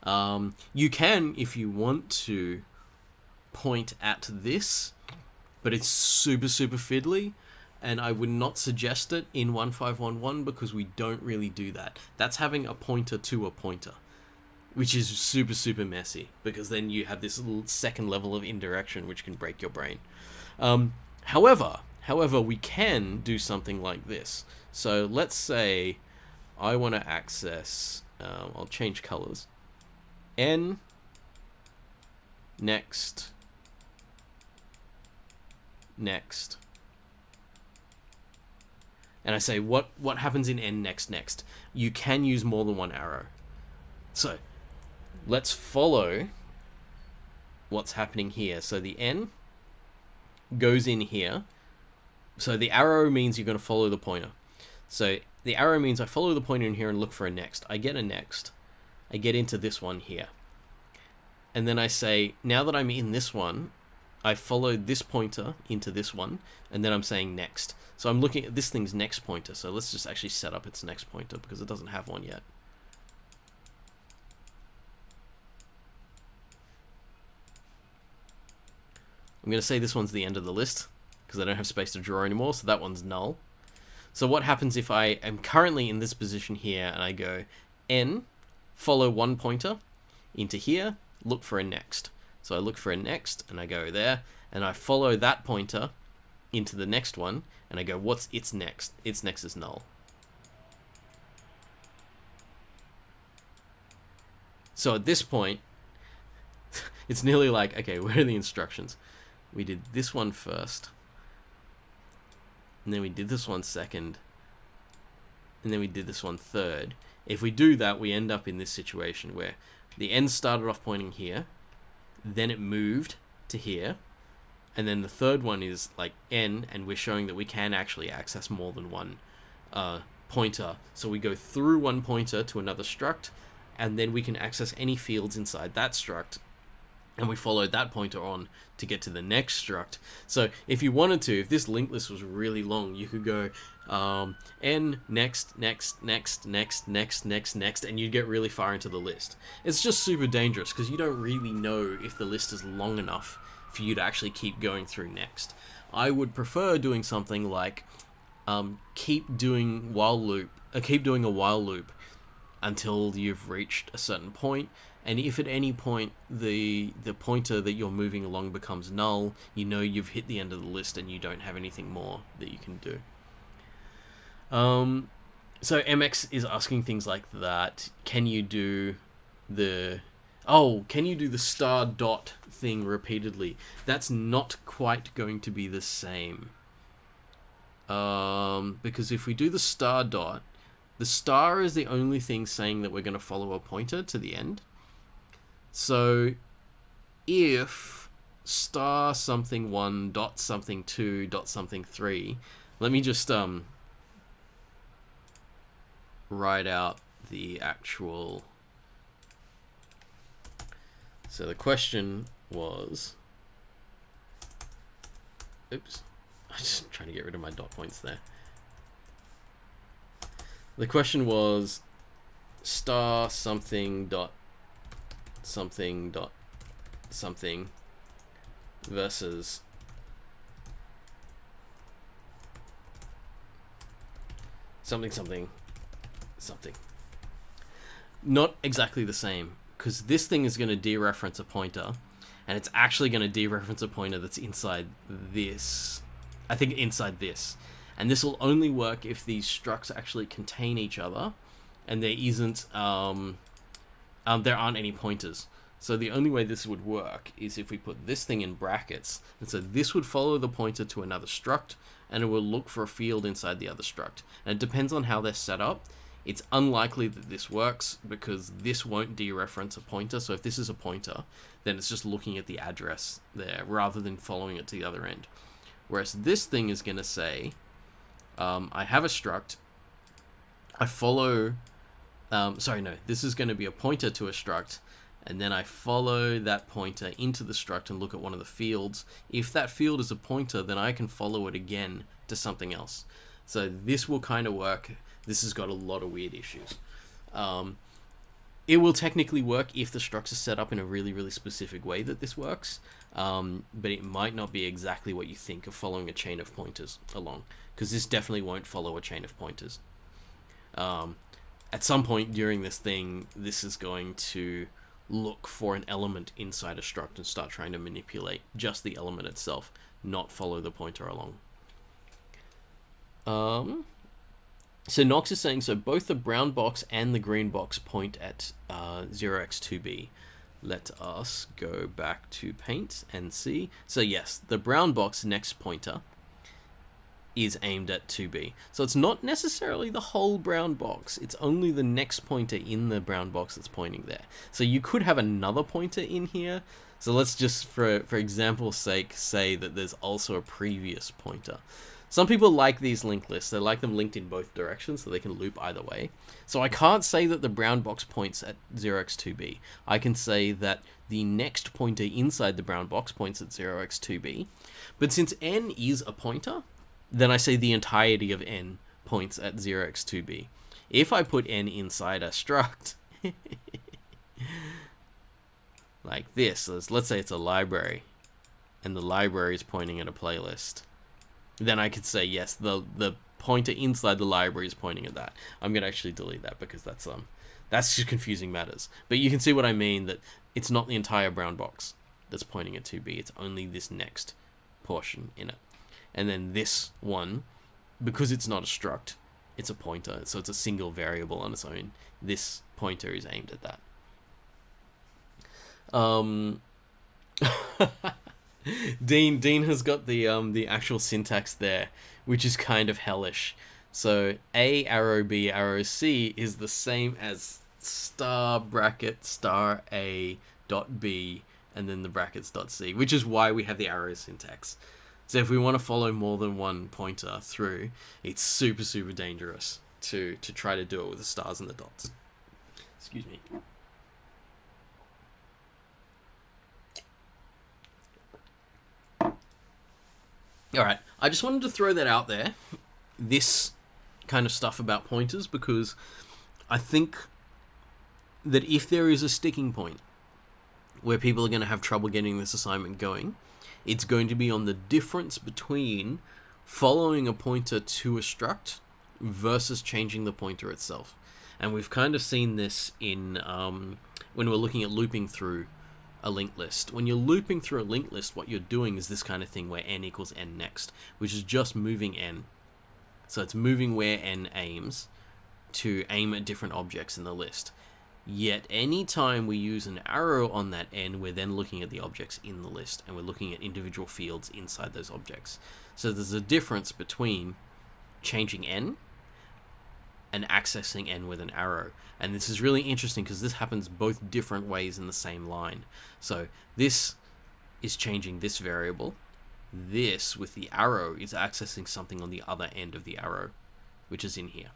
You can, if you want to, point at this, but it's super fiddly, and I would not suggest it in 1511 because we don't really do that. That's having a pointer to a pointer, which is super messy, because then you have this little second level of indirection which can break your brain. However, we can do something like this. So let's say I want to access, I'll change colors, n, next, and I say what happens in n next. You can use more than one arrow. So let's follow what's happening here. So the n goes in here. So the arrow means you're going to follow the pointer. So the arrow means I follow the pointer in here and look for a next. I get a next. I get into this one here. And then I say, now that I'm in this one, I followed this pointer into this one, and then I'm saying next. So I'm looking at this thing's next pointer. So let's just actually set up its next pointer because it doesn't have one yet. I'm going to say this one's the end of the list because I don't have space to draw anymore, so that one's null. So what happens if I am currently in this position here and I go n, follow one pointer into here, look for a next. So I look for a next and I go there and I follow that pointer into the next one and I go, what's its next? Its next is null. So at this point, it's nearly like, okay, where are the instructions? We did this one first, and then we did this one second, and then we did this one third. If we do that, we end up in this situation where the n started off pointing here, then it moved to here, and then the third one is like n, and we're showing that we can actually access more than one pointer. So we go through one pointer to another struct, and then we can access any fields inside that struct, and we follow that pointer on to get to the next struct. So if you wanted to, if this linked list was really long, you could go n next, and you'd get really far into the list. It's just super dangerous because you don't really know if the list is long enough for you to actually keep going through next. I would prefer doing something like keep doing a while loop until you've reached a certain point, and if at any point the pointer that you're moving along becomes null, you know you've hit the end of the list and you don't have anything more that you can do. So MX is asking things like that. Can you do the star dot thing repeatedly? That's not quite going to be the same. Because if we do the star dot, the star is the only thing saying that we're going to follow a pointer to the end. So if star something 1 dot something 2 dot something 3, let me just write out the actual. So the question was, oops, I'm just trying to get rid of my dot points there. The question was star something dot something dot something versus something something something. Not exactly the same, because this thing is going to dereference a pointer, and it's actually going to dereference a pointer that's inside this. I think inside this. And this will only work if these structs actually contain each other, and there isn't, there aren't any pointers. So the only way this would work is if we put this thing in brackets, and so this would follow the pointer to another struct, and it will look for a field inside the other struct. And it depends on how they're set up. It's unlikely that this works, because this won't dereference a pointer. So if this is a pointer, then it's just looking at the address there, rather than following it to the other end. Whereas this thing is going to say, I have a struct, I follow, this is going to be a pointer to a struct, and then I follow that pointer into the struct and look at one of the fields. If that field is a pointer, then I can follow it again to something else. So this will kind of work. This has got a lot of weird issues. It will technically work if the structs are set up in a really, really specific way that this works, but it might not be exactly what you think of following a chain of pointers along, because this definitely won't follow a chain of pointers. At some point during this thing, this is going to look for an element inside a struct and start trying to manipulate just the element itself, not follow the pointer along. So Nox is saying, so both the brown box and the green box point at 0x2b. Let us go back to Paint and see. So yes, the brown box next pointer is aimed at 2b. So it's not necessarily the whole brown box. It's only the next pointer in the brown box that's pointing there. So you could have another pointer in here. So let's just, for example's sake, say that there's also a previous pointer. Some people like these linked lists. They like them linked in both directions so they can loop either way. So I can't say that the brown box points at 0x2b. I can say that the next pointer inside the brown box points at 0x2b. But since n is a pointer, then I say the entirety of n points at 0x2b. If I put n inside a struct, like this, let's say it's a library, and the library is pointing at a playlist, then I could say, yes, the pointer inside the library is pointing at that. I'm going to actually delete that because that's just confusing matters. But you can see what I mean, that it's not the entire brown box that's pointing at 2b. It's only this next portion in it. And then this one, because it's not a struct, it's a pointer. So it's a single variable on its own. This pointer is aimed at that. Dean has got the actual syntax there, which is kind of hellish. So A arrow B arrow C is the same as star bracket star A dot B and then the brackets dot C, which is why we have the arrow syntax. So if we want to follow more than one pointer through, it's super, super dangerous. to try to do it with the stars and the dots. Excuse me. All right, I just wanted to throw that out there, this kind of stuff about pointers, because I think that if there is a sticking point where people are going to have trouble getting this assignment going, it's going to be on the difference between following a pointer to a struct versus changing the pointer itself. And we've kind of seen this in when we're looking at looping through a linked list. When you're looping through a linked list, what you're doing is this kind of thing where n equals n next, which is just moving n. So it's moving where n aims to aim at different objects in the list. Yet any time we use an arrow on that n, we're then looking at the objects in the list, and we're looking at individual fields inside those objects. So there's a difference between changing n and accessing n with an arrow. And this is really interesting because this happens both different ways in the same line. So this is changing this variable. This, with the arrow, is accessing something on the other end of the arrow, which is in here.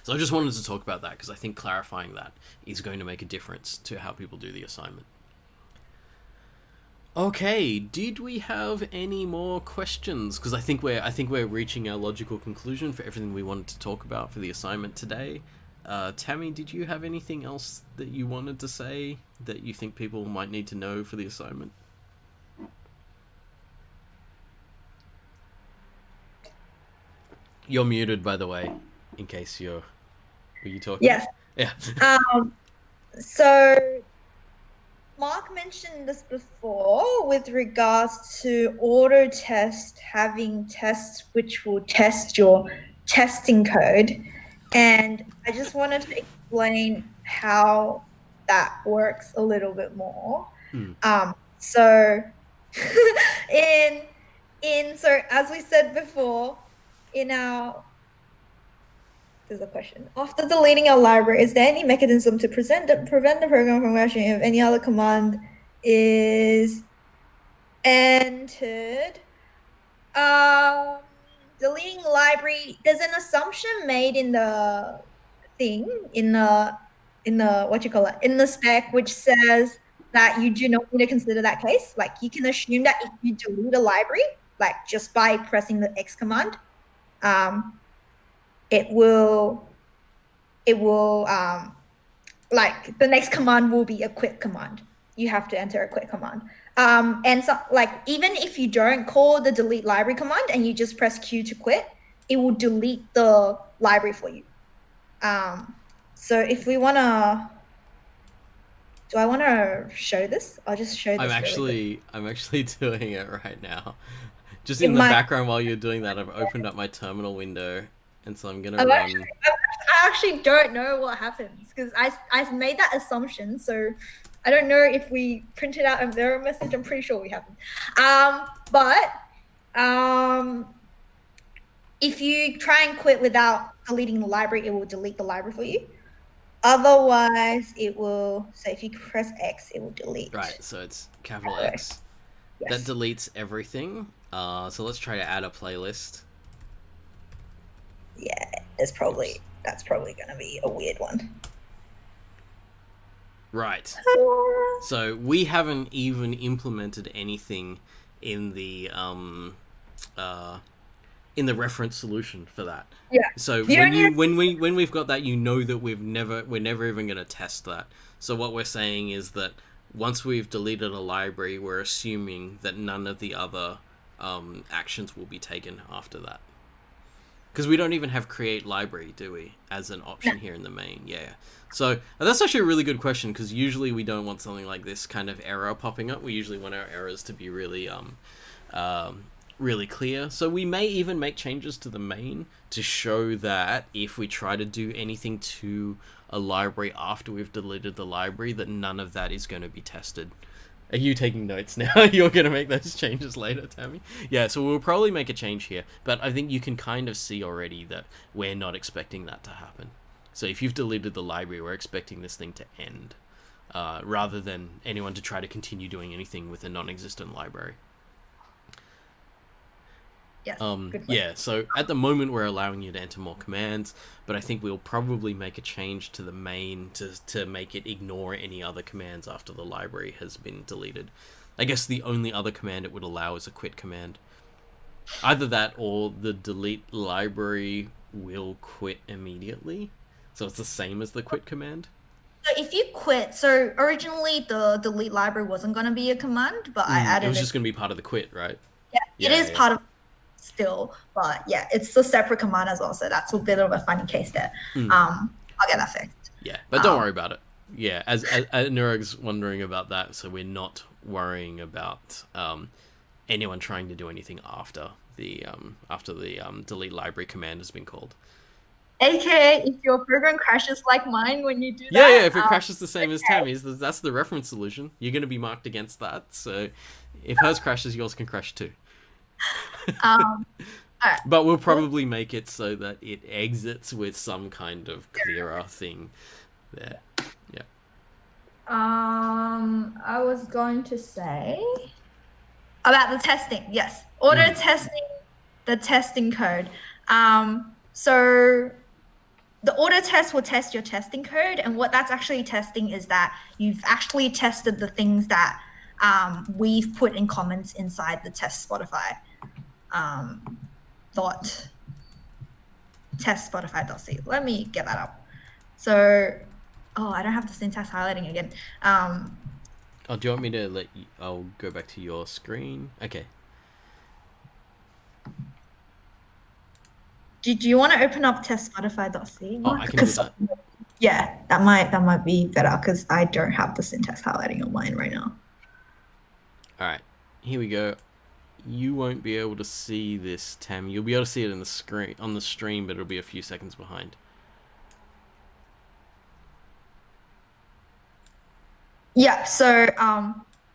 So I just wanted to talk about that because I think clarifying that is going to make a difference to how people do the assignment. Okay, did we have any more questions? Because I think we're reaching our logical conclusion for everything we wanted to talk about for the assignment today. Tammy, did you have anything else that you wanted to say that you think people might need to know for the assignment? You're muted, by the way, in case were you talking? Yes. Yeah. So Mark mentioned this before with regards to auto test having tests which will test your testing code. And I just wanted to explain how that works a little bit more. So so as we said before, there's a question. After deleting our library, is there any mechanism to prevent the program from crashing if any other command is entered? Deleting library, there's an assumption made in the thing, in the spec, which says that you do not need to consider that case. Like, you can assume that if you delete a library, like just by pressing the X command, it will like the next command will be a quit command. You have to enter a quit command. And so, like, even if you don't call the delete library command and you just press Q to quit, it will delete the library for you. So if we want to, do I want to show this? I'll just show this. I'm actually doing it right now. Just in the background while you're doing that, I've opened up my terminal window, and so I'm going to run. I actually don't know what happens because I made that assumption, so I don't know if we printed out an error message. I'm pretty sure we haven't. But if you try and quit without deleting the library, it will delete the library for you. Otherwise, it will. So if you press X, it will delete. Right. So it's capital X. Yes. That deletes everything. So let's try to add a playlist. Yeah, that's probably going to be a weird one. Right. So we haven't even implemented anything in the reference solution for that. Yeah. So when we've got that, you know that we're never even going to test that. So what we're saying is that once we've deleted a library, we're assuming that none of the other actions will be taken after that. Because we don't even have create library, do we, as an option here in the main? Yeah. So that's actually a really good question, because usually we don't want something like this kind of error popping up. We usually want our errors to be really really clear. So we may even make changes to the main to show that if we try to do anything to a library after we've deleted the library, that none of that is going to be tested. Are you taking notes now? You're going to make those changes later, Tammy? Yeah, so we'll probably make a change here, but I think you can kind of see already that we're not expecting that to happen. So if you've deleted the library, we're expecting this thing to end, rather than anyone to try to continue doing anything with a non-existent library. Yes. Good question. Yeah, so at the moment we're allowing you to enter more commands, but I think we'll probably make a change to the main to make it ignore any other commands after the library has been deleted. I guess the only other command it would allow is a quit command. Either that or the delete library will quit immediately. So it's the same as the quit command. So if you quit, so originally the delete library wasn't going to be a command, but I It added was it. just going to be part of the quit, right? Yeah, it Yeah, is yeah. part of still, but yeah, it's a separate command as well. So that's a bit of a funny case there. I'll get that fixed. Yeah, but don't worry about it. Yeah, as Nurag's wondering about that, so we're not worrying about anyone trying to do anything after the delete library command has been called. AKA, if your program crashes like mine when you do Yeah, that, if it crashes the same as Tammy's, that's the reference solution. You're going to be marked against that. So if hers crashes, yours can crash too. all right. But we'll probably make it so that it exits with some kind of clearer thing there. Yeah. I was going to say about the testing. Yes, auto testing, the testing code. So the auto test will test your testing code, and what that's actually testing is that you've actually tested the things that we've put in comments inside the test Spotify dot test Spotify.c. Let me get that up. So, I don't have the syntax highlighting again. Oh, do you want me to let you? I'll go back to your screen. Okay. Do you want to open up test Spotify.c? Oh, I can do that. Yeah, that might be better because I don't have the syntax highlighting on mine right now. All right, here we go. You won't be able to see this, Tam. You'll be able to see it in the screen on the stream, but it'll be a few seconds behind. Yeah. So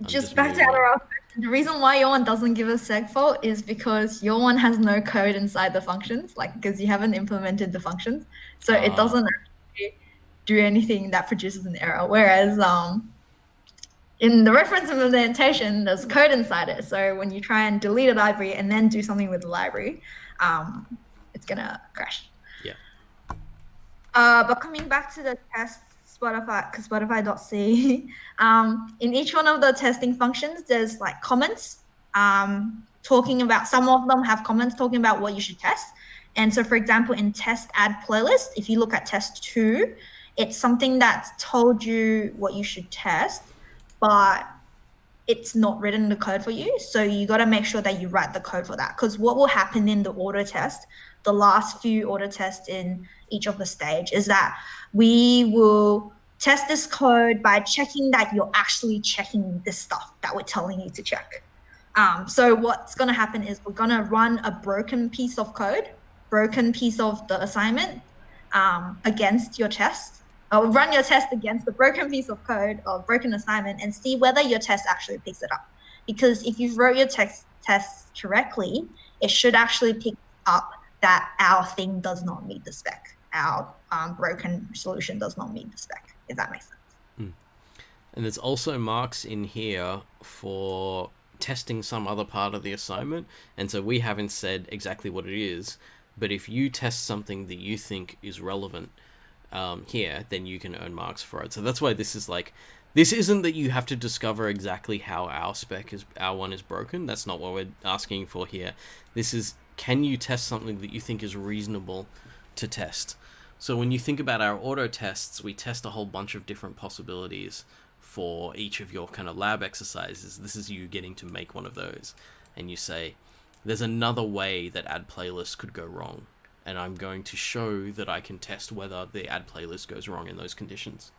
just back to our the reason why your one doesn't give a segfault is because your one has no code inside the functions, like because you haven't implemented the functions, so it doesn't actually do anything that produces an error. Whereas in the reference implementation, there's code inside it. So when you try and delete a library and then do something with the library, it's gonna crash. Yeah. But coming back to the test Spotify.c, in each one of the testing functions, there's like comments talking about, some of them have comments talking about what you should test. And so, for example, in test add playlist, if you look at test 2, it's something that's told you what you should test, but it's not written the code for you. So you got to make sure that you write the code for that. Because what will happen in the auto test, the last few auto tests in each of the stage, is that we will test this code by checking that you're actually checking this stuff that we're telling you to check. So what's going to happen is we're going to run a broken piece of code, broken piece of the assignment against your test. Run your test against the broken piece of code or broken assignment and see whether your test actually picks it up. Because if you wrote your test correctly, it should actually pick up that our thing does not meet the spec. Our broken solution does not meet the spec, if that makes sense. And there's also marks in here for testing some other part of the assignment. And so we haven't said exactly what it is, but if you test something that you think is relevant here, then you can earn marks for it. So that's why this is like, this isn't that you have to discover exactly how our one is broken. That's not what we're asking for here. This is, can you test something that you think is reasonable to test? So when you think about our auto tests, we test a whole bunch of different possibilities for each of your kind of lab exercises. This is you getting to make one of those. And you say, there's another way that add playlist could go wrong. And I'm going to show that I can test whether the add playlist goes wrong in those conditions.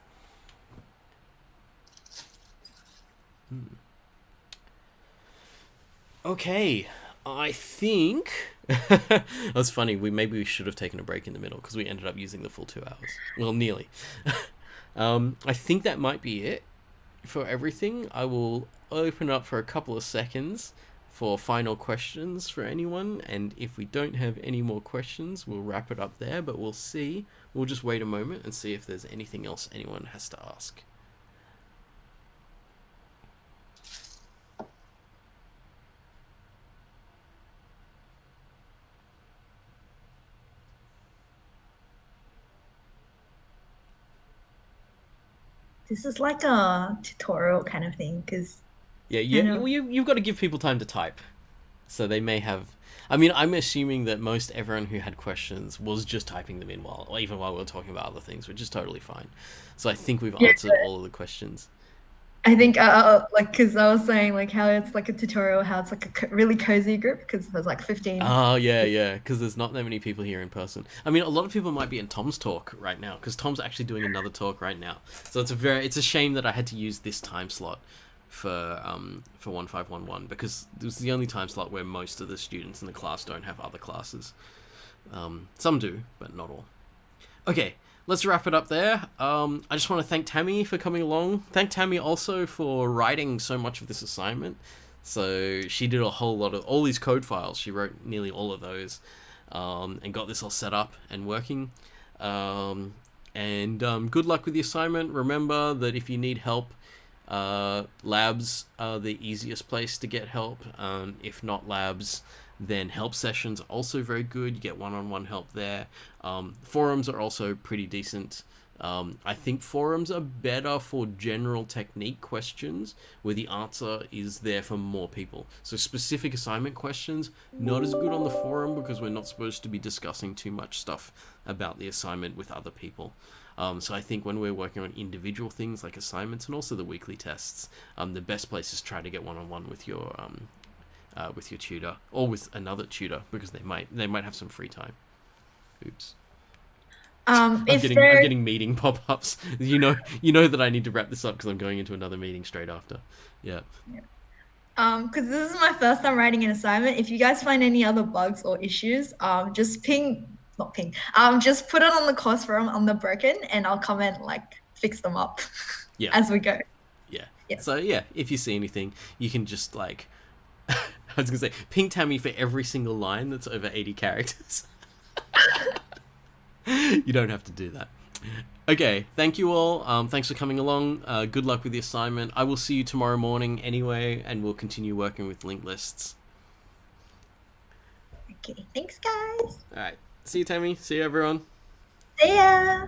Okay, I think that's funny. Maybe we should have taken a break in the middle because we ended up using the full 2 hours. Well, nearly. I think that might be it for everything. I will open up for a couple of seconds for final questions for anyone, and if we don't have any more questions, we'll wrap it up there, but we'll see. We'll just wait a moment and see if there's anything else anyone has to ask. this is like a tutorial kind of thing because Yeah, kind of you've got to give people time to type. So they may have. I mean, I'm assuming that most everyone who had questions was just typing them in while, or even while we were talking about other things, which is totally fine. So I think we've yeah. answered all of the questions. I think like because I was saying like how it's like a tutorial, how it's like a really cozy group because there's like 15. Oh, yeah, yeah, because there's not that many people here in person. I mean, a lot of people might be in Tom's talk right now, because Tom's actually doing another talk right now. So it's a shame that I had to use this time slot for 1511, because it was the only time slot where most of the students in the class don't have other classes. Some do, but not all. Okay, let's wrap it up there. I just want to thank Tammy for coming along. Thank Tammy also for writing so much of this assignment. So she did a whole lot of all these code files. She wrote nearly all of those, and got this all set up and working. And good luck with the assignment. Remember that if you need help, labs are the easiest place to get help. If not labs, then help sessions are also very good. You get one-on-one help there. Forums are also pretty decent. I think forums are better for general technique questions where the answer is there for more people. So specific assignment questions, not as good on the forum because we're not supposed to be discussing too much stuff about the assignment with other people. So I think when we're working on individual things like assignments and also the weekly tests, the best place is try to get one-on-one with your tutor or with another tutor because they might have some free time. Oops. I'm getting meeting pop-ups. You know that I need to wrap this up because I'm going into another meeting straight after. Yeah. Because this is my first time writing an assignment. If you guys find any other bugs or issues, just not ping. Just put it on the course forum on the broken, and I'll come and like fix them up Yeah. as we go. Yeah. Yes. So yeah, if you see anything, you can just like, I was gonna say, ping Tammy for every single line that's over 80 characters. You don't have to do that. Okay, thank you all. Thanks for coming along. Good luck with the assignment. I will see you tomorrow morning anyway, and we'll continue working with linked lists. Okay, thanks guys. Alright, see you Tammy, see you everyone. See ya.